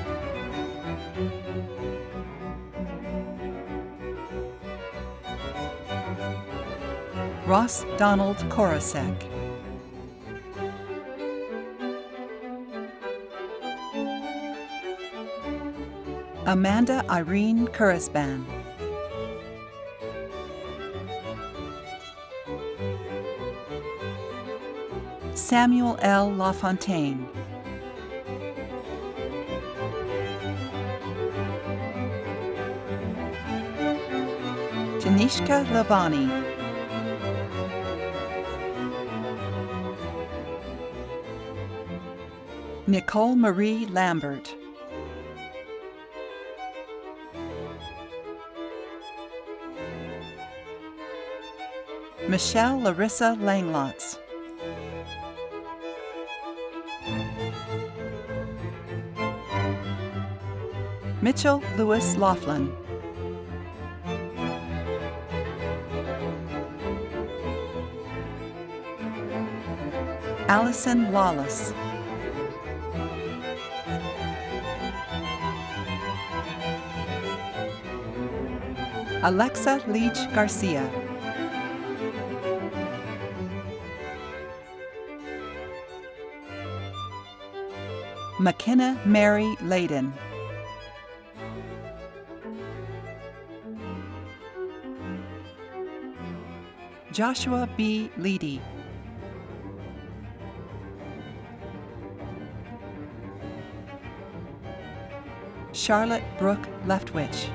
Speaker 13: Ross Donald Korosek, Amanda Irene Kurisban, Samuel L. LaFontaine, Tanishka Lavani, Nicole Marie Lambert, Michelle Larissa Langlotz, Mitchell Lewis Laughlin, Allison Lawless, Alexa Leach Garcia, McKenna Mary Layden, Joshua B. Leedy, Charlotte Brooke Leftwich,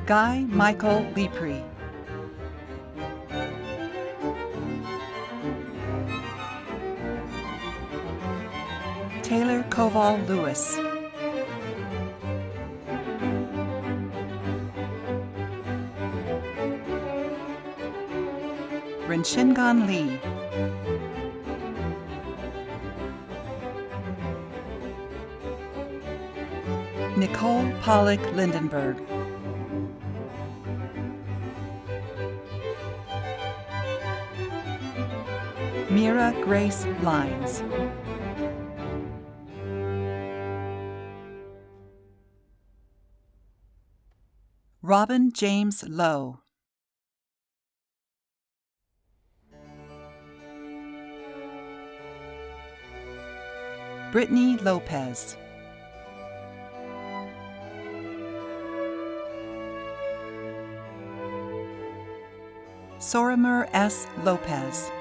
Speaker 13: Guy Michael Lepre, Taylor Koval Lewis, Renshingan Lee, Nicole Pollock Lindenberg, Mira Grace Lines, Robin James Lowe, Brittany Lopez, Sorimer S. Lopez,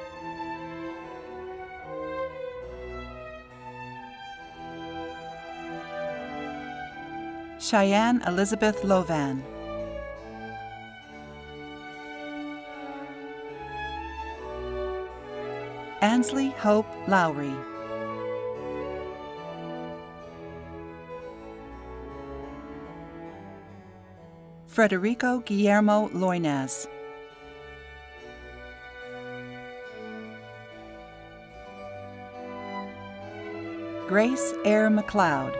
Speaker 13: Cheyenne Elizabeth Lovan, Ansley Hope Lowry, Federico Guillermo Loinez, Grace Eyre McLeod,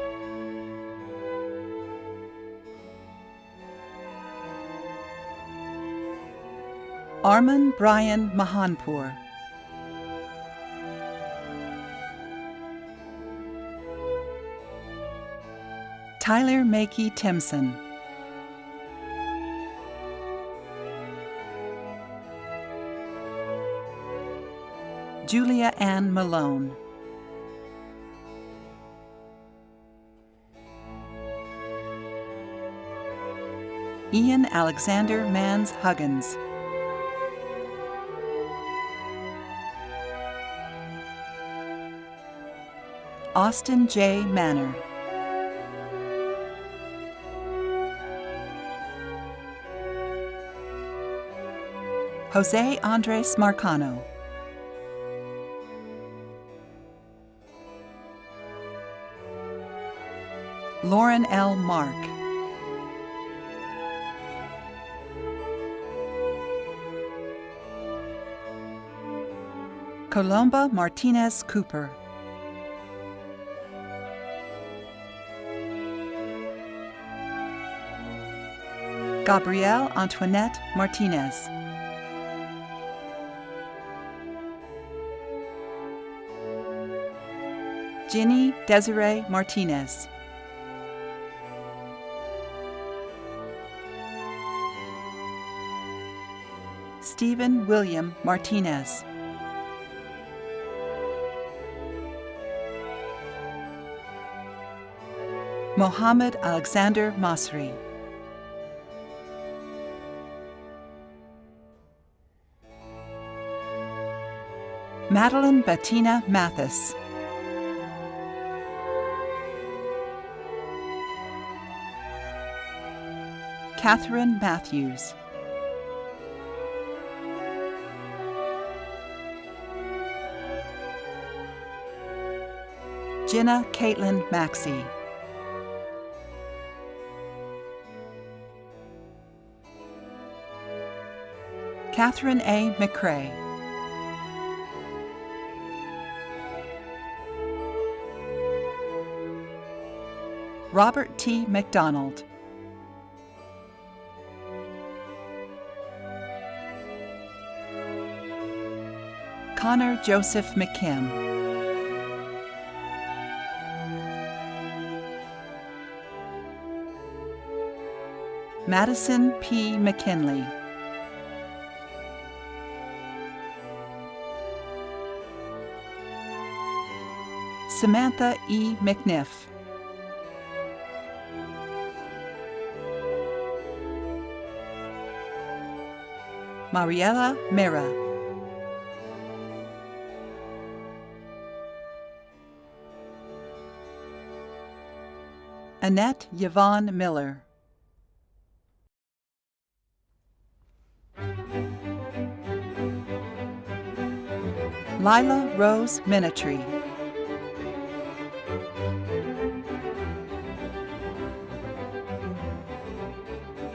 Speaker 13: Arman Brian Mahanpur, Tyler Makey Timson, Julia Ann Malone, Ian Alexander Mans Huggins, Austin J. Manor, Jose Andres Marcano, Lauren L. Mark, Colomba Martinez Cooper, Gabrielle Antoinette Martinez, Ginny Desiree Martinez, Stephen William Martinez, Mohammed Alexander Masri, Madeline Bettina Mathis, Catherine Matthews, Jenna Caitlin Maxey, Catherine A. McCrae, Robert T. McDonald, Connor Joseph McKim, Madison P. McKinley, Samantha E. McNiff, Mariela Mera, Annette Yvonne Miller, Lila Rose Minatry,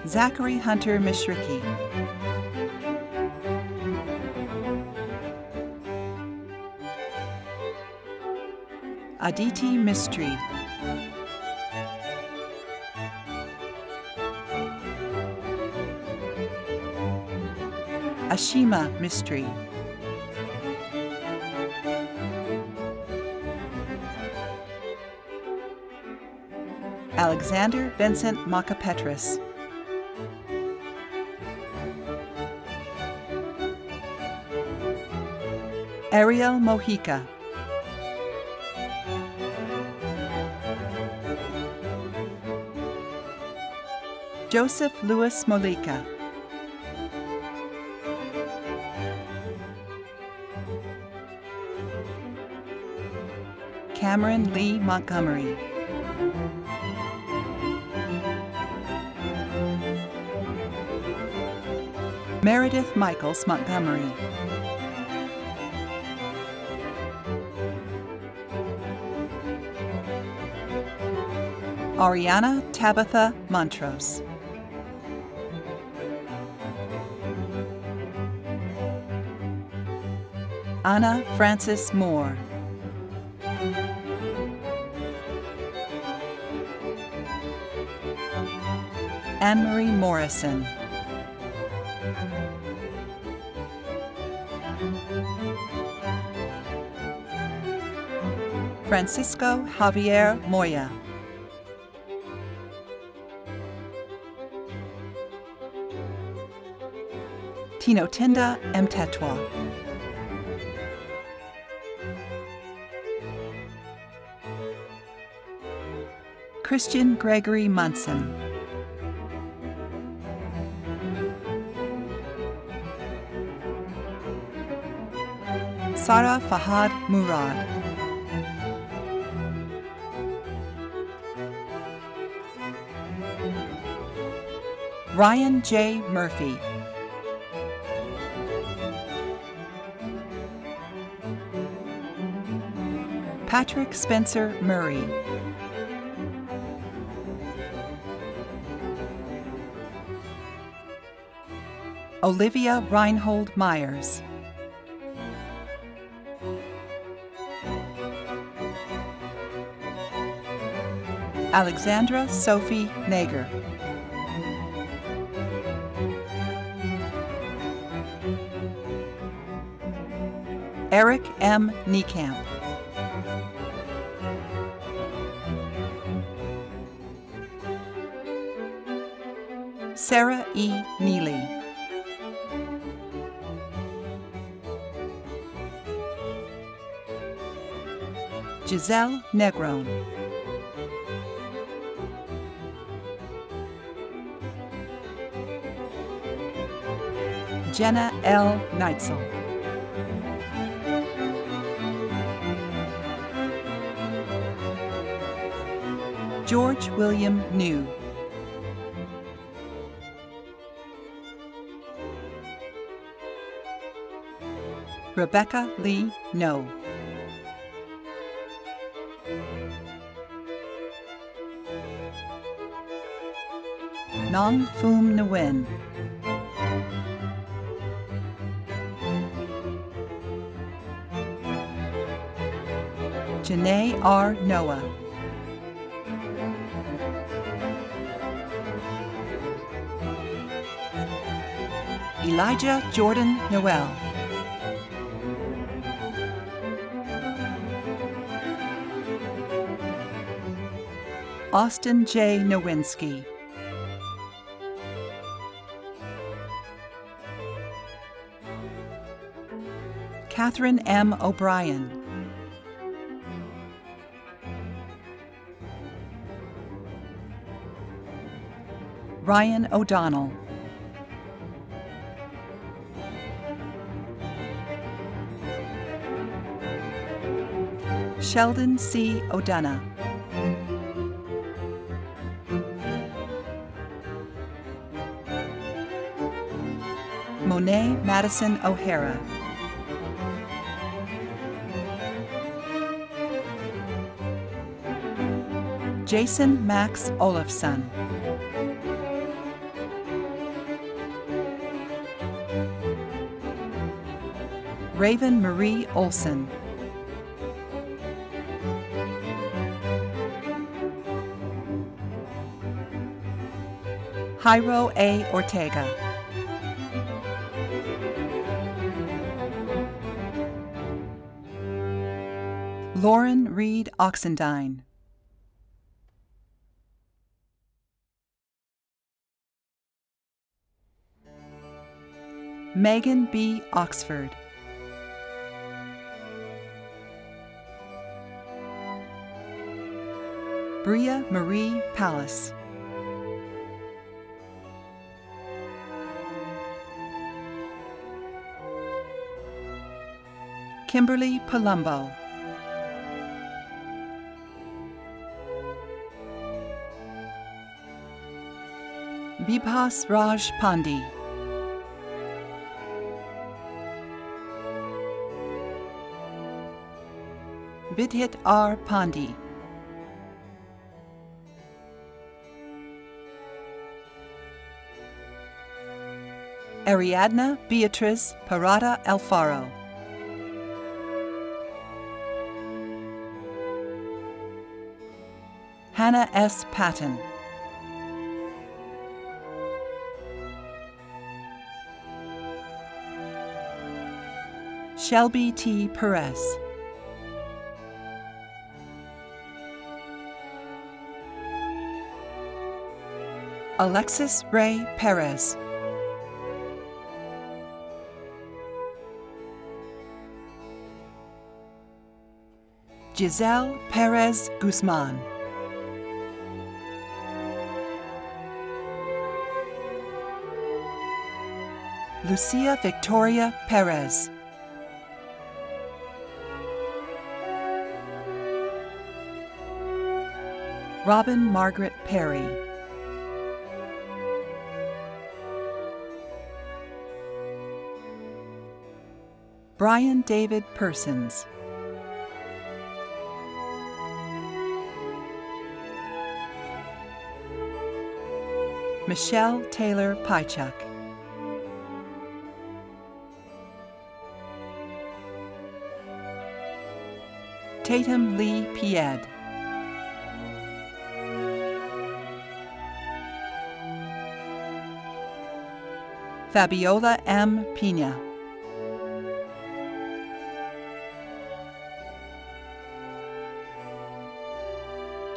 Speaker 13: Zachary Hunter Mishriki, Aditi Mistry, Ashima Mistry, Alexander Vincent Makapetris, Ariel Mojica, Joseph Louis Molika, Cameron Lee Montgomery, Meredith Michaels Montgomery, Ariana Tabitha Montrose, Anna Frances Moore, Anne-Marie Morrison, Francisco Javier Moya, Tinotinda Mtetwa, Christian Gregory Munson, Sara Fahad Murad, Ryan J. Murphy, Patrick Spencer Murray, Olivia Reinhold Myers, Alexandra Sophie Nager, Eric M. Niekamp, Sarah E. Neely, Giselle Negron, Jenna L. Neitzel, George William New, Rebecca Lee No, Nong Foom Nguyen, Janae R. Noah, Elijah Jordan Noel, Austin J. Nowinski, Catherine M. O'Brien, Ryan O'Donnell, Sheldon C. O'Donough, Monet Madison O'Hara, Jason Max Olafson, Raven Marie Olson, Jairo A. Ortega, Lauren Reed Oxendine, Megan B. Oxford, Bria Marie Pallas, Kimberly Palumbo, Bibhas Raj Pandi, Bidhit R. Pandi, Ariadna Beatriz Parada Alfaro, Hannah S. Patton, Shelby T. Perez, Alexis Ray Perez, Giselle Perez Guzman, Lucia Victoria Perez, Robin Margaret Perry, Brian David Persons, Michelle Taylor Pychuk. Tatum Lee Pied. Fabiola M. Pina.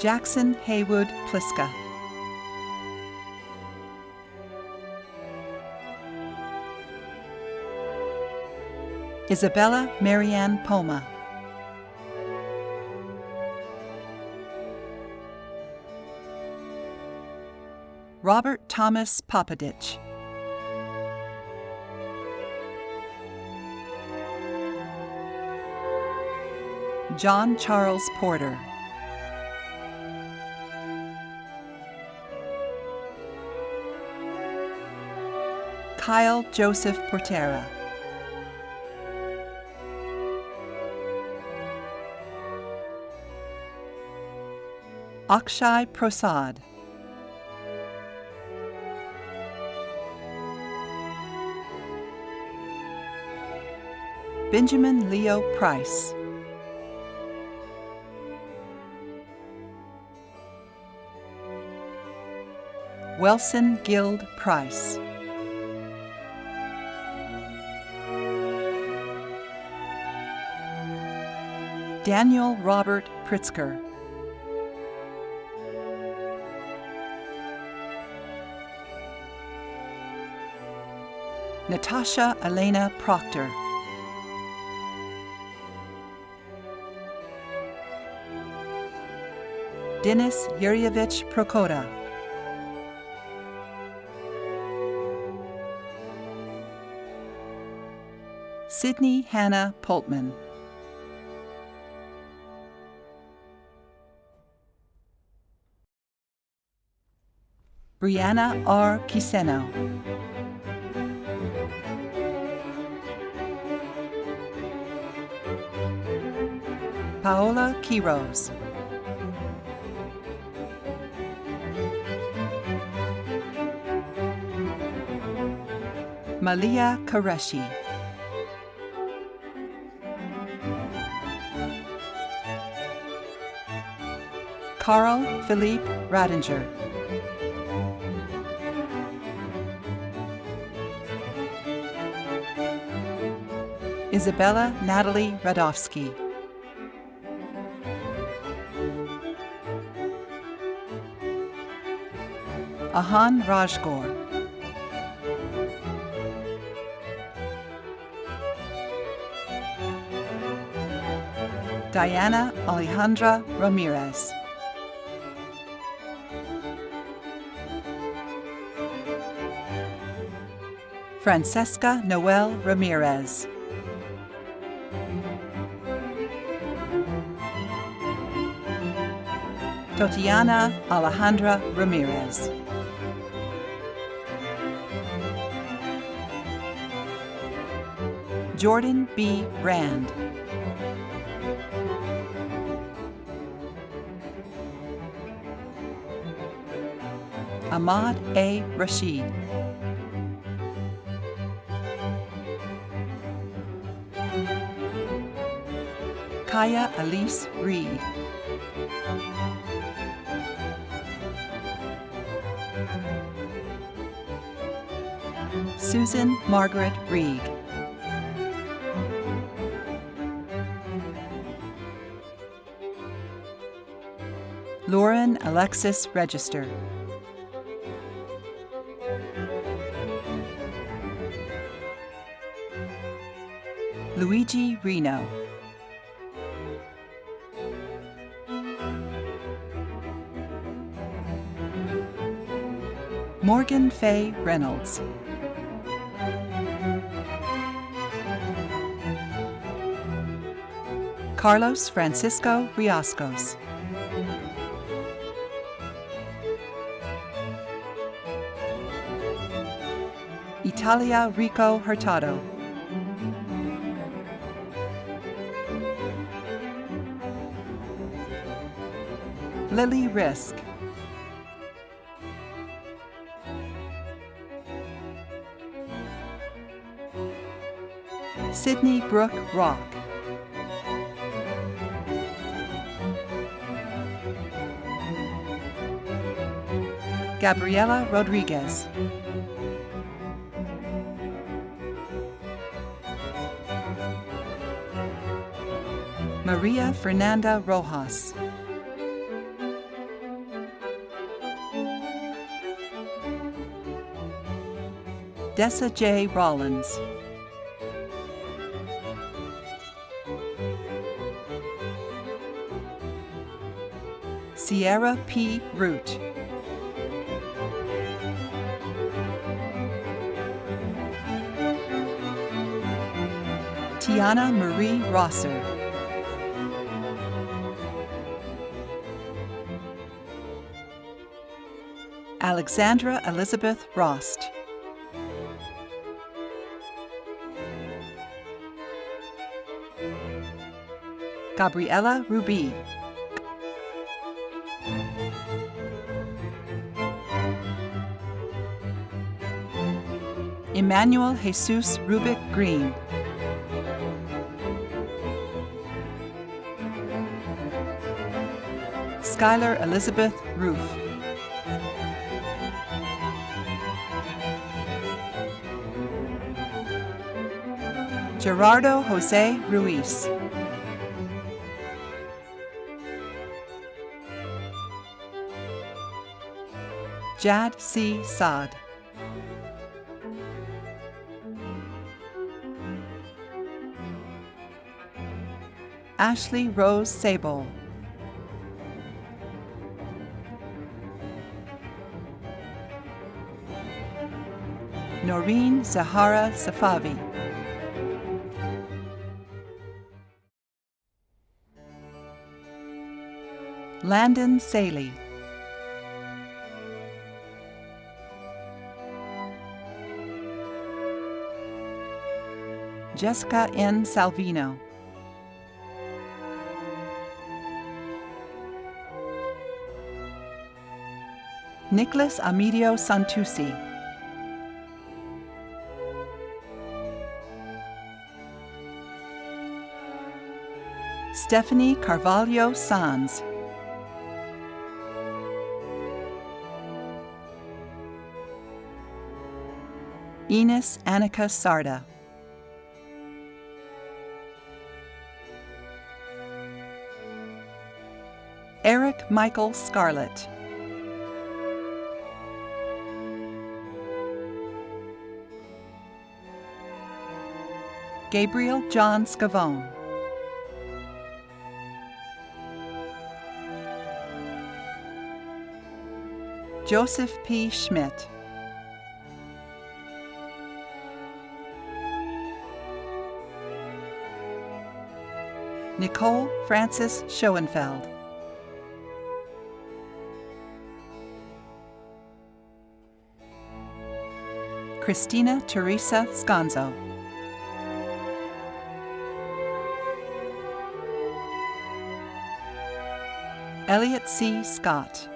Speaker 13: Jackson Haywood Pliska. Isabella Marianne Poma. Robert Thomas Popadich. John Charles Porter. Kyle Joseph Portera. Akshay Prasad. Benjamin Leo Price. Welson Guild Price. Daniel Robert Pritzker. Natasha Elena Proctor. Denis Yuryevich Prokoda. Sydney Hannah Poltman. Brianna R. Quiseno. Paola Quiroz. Malia Qureshi. Carl Philippe Radinger. Isabella Natalie Radovsky. Ahan Rajgor. Diana Alejandra Ramirez. Francesca Noel Ramirez. Tatiana Alejandra Ramirez. Jordan B. Rand. Ahmad A. Rashid. Kaya Elise Reed. Susan Margaret Reed. Lauren Alexis Register. Luigi Reno. Morgan Faye Reynolds. Carlos Francisco Riascos. Italia Rico Hurtado. Lily Risk. Sydney Brooke Rock. Gabriela Rodriguez. Maria Fernanda Rojas. Dessa J. Rollins. Sierra P. Root. Tiana Marie Rosser. Alexandra Elizabeth Rost. Gabriela Rubi. Emmanuel Jesus Rubik Green. Skylar Elizabeth Roof. Gerardo Jose Ruiz. Jad C. Saad. Ashley Rose Sable. Noreen Zahara Safavi. Landon Saley. Jessica N. Salvino. Nicholas Amidio Santucci. Stephanie Carvalho Sanz. Enos Annika Sarda. Eric Michael Scarlett. Gabriel John Scavone. Joseph P. Schmidt. Nicole Frances Schoenfeld. Christina Teresa Sconzo. Elliot C. Scott.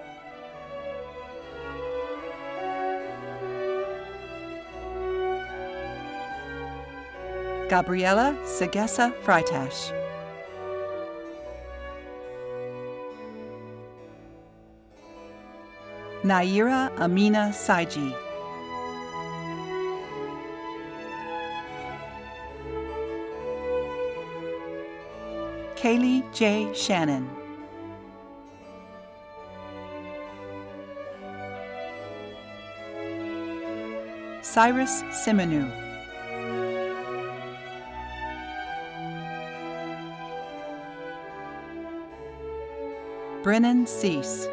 Speaker 13: Gabriela Segessa Freitash. Naira Amina Saiji. Kaylee J. Shannon. Cyrus Simonu. Brennan Cease.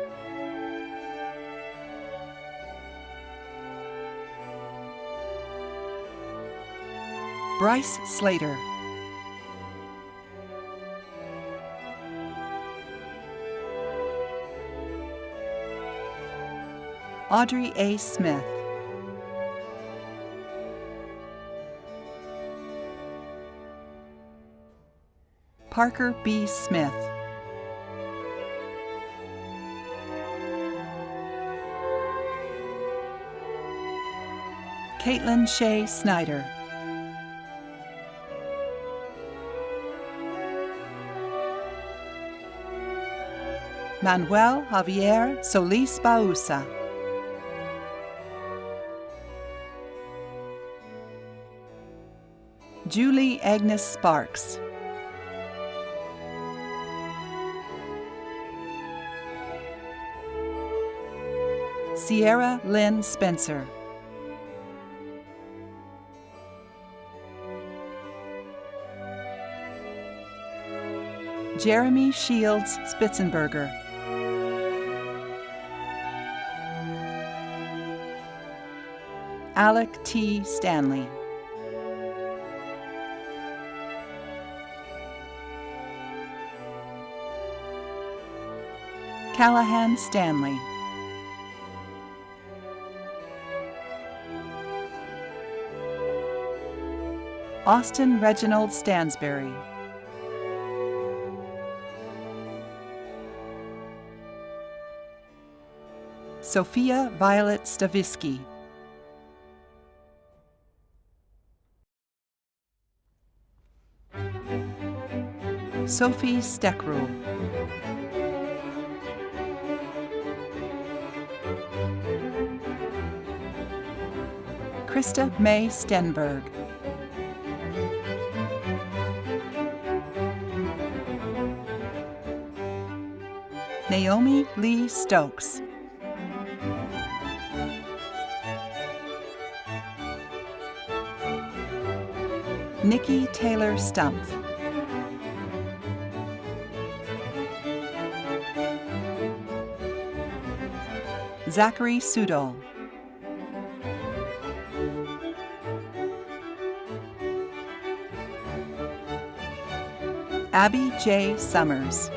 Speaker 13: Bryce Slater. Audrey A. Smith. Parker B. Smith. Caitlin Shea Snyder. Manuel Javier Solis Bausa. Julie Agnes Sparks. Sierra Lynn Spencer. Jeremy Shields Spitzenberger. Alec T. Stanley. Callahan Stanley. Austin Reginald Stansberry. Sophia Violet Stavisky. Sophie Steckrule. Krista May Stenberg. Naomi Lee Stokes. Nikki Taylor Stumpf. Zachary Sudol. Abby J. Summers.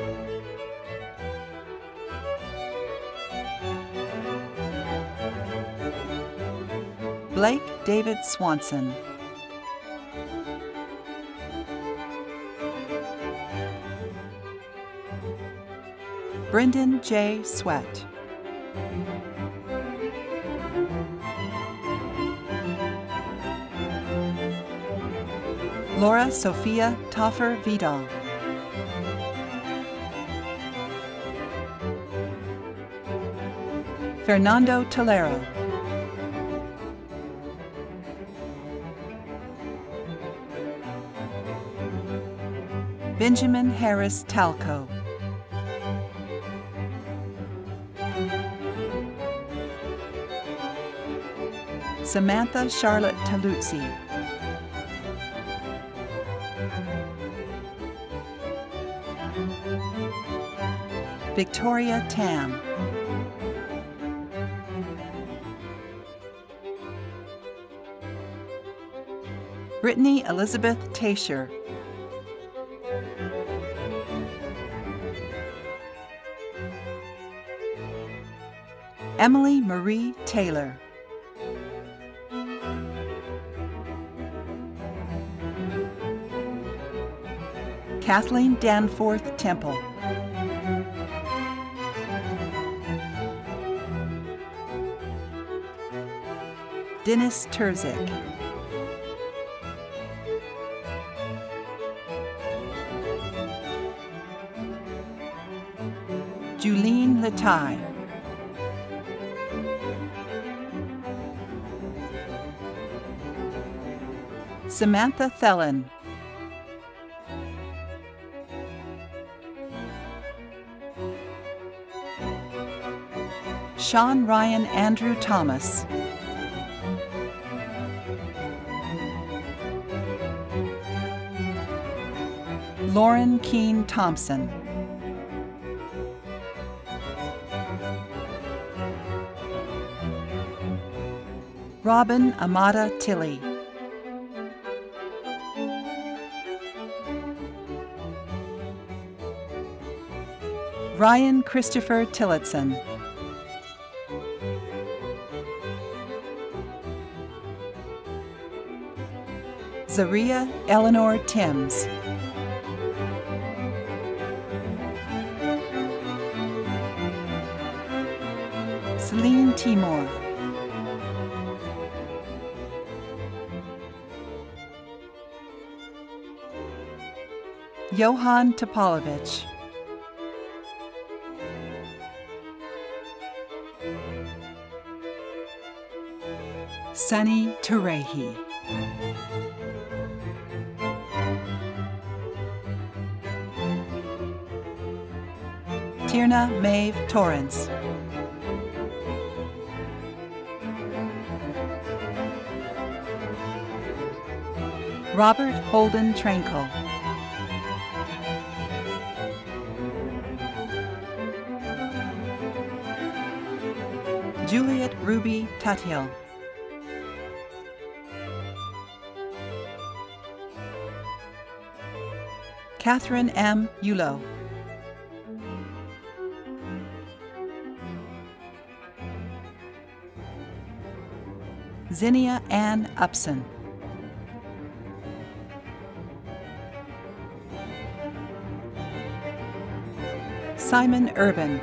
Speaker 13: Blake David Swanson. Brendan J. Sweat. Laura Sophia Toffer Vidal. Fernando Tolero. Benjamin Harris Talco. Samantha Charlotte Taluzzi. Victoria Tam. Brittany Elizabeth Tasher. Emily Marie Taylor. Kathleen Danforth Temple. Dennis Terzic. Julene Latai. Samantha Thelen. Sean Ryan Andrew Thomas. Lauren Keene Thompson. Robin Amada Tilley. Ryan Christopher Tillotson. Zaria Eleanor Timms. Celine Timor. Johan Topolovich. Sunny Turehi. Tierna Maeve Torrance. Robert Holden Trankel. Juliet Ruby Tuthill. Catherine M. Yulo. Zinnia Ann Upson. Simon Urban.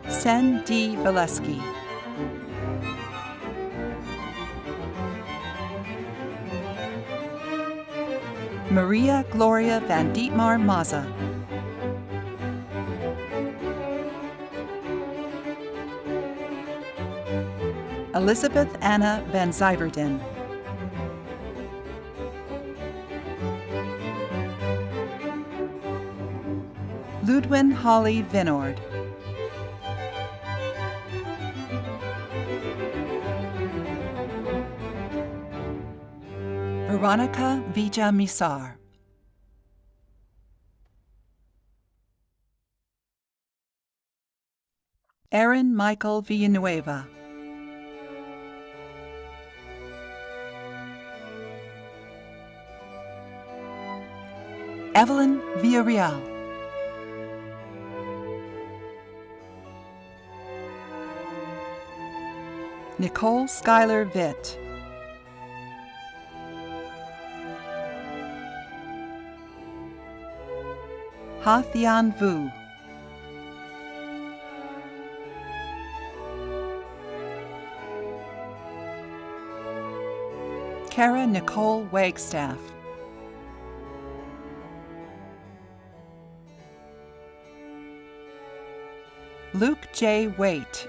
Speaker 13: Sen D. Valeski. Maria Gloria van Dietmar Maza. Elizabeth Anna van Zyverden. Ludwin Holly Vinord. Veronica Villa Misar. Aaron Michael Villanueva. Evelyn Villarreal. Nicole Schuyler Vitt. Ha Thian Vu. Kara Nicole Wagstaff. Luke J. Waite.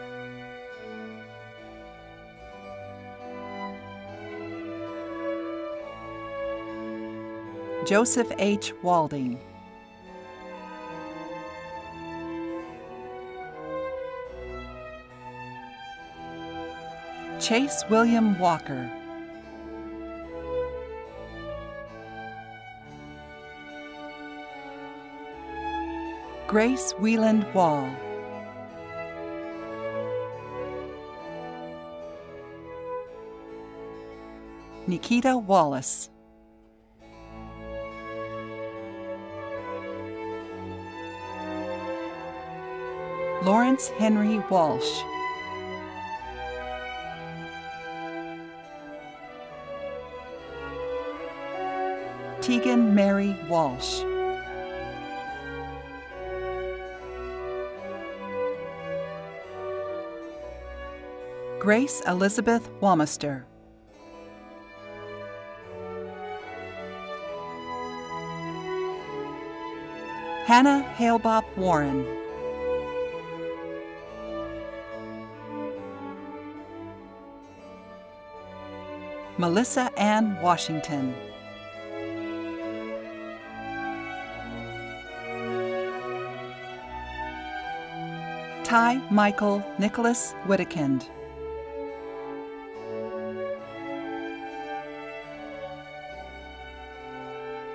Speaker 13: Joseph H. Walding. Chase William Walker. Grace Wieland Wall. Nikita Wallace. Lawrence Henry Walsh. Tegan Mary Walsh. Grace Elizabeth Wamister. Hannah Halebop Warren. Melissa Ann Washington. Ty Michael Nicholas Whittekind.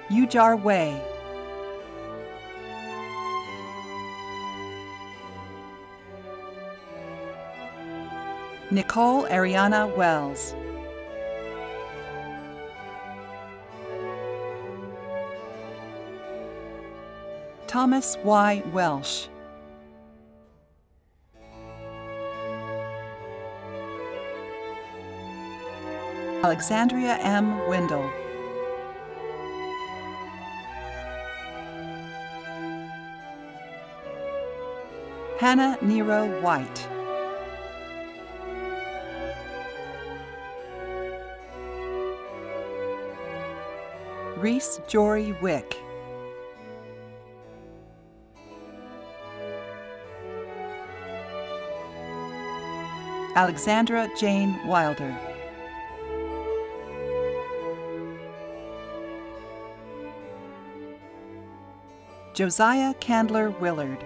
Speaker 13: Ujar Way. Nicole Ariana Wells. Thomas Y. Welsh. Alexandria M. Windle. Hannah Nero White. Reese Jory Wick. Alexandra Jane Wilder. Josiah Candler Willard.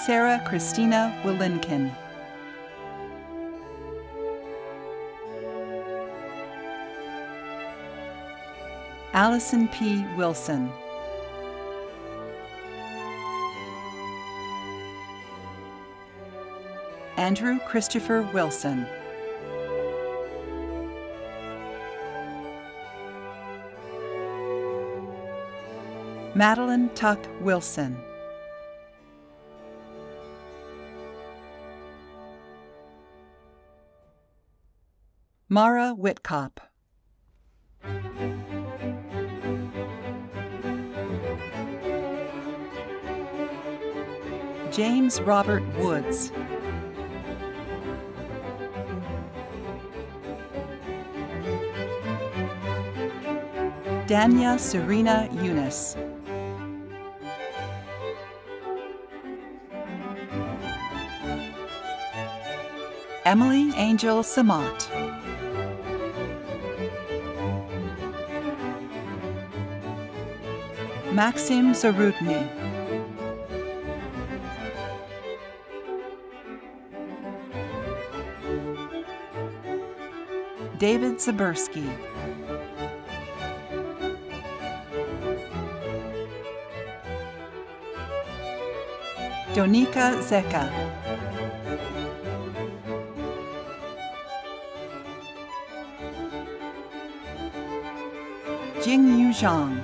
Speaker 13: Sarah Christina Willinkin. Allison P. Wilson. Andrew Christopher Wilson. Madeline Tuck Wilson. Mara Whitkop. James Robert Woods. Dania Serena Eunice. Emily Angel Samat. Maxim Zarudny. David Zabersky. Donika Zeka. Jingyu Zhang.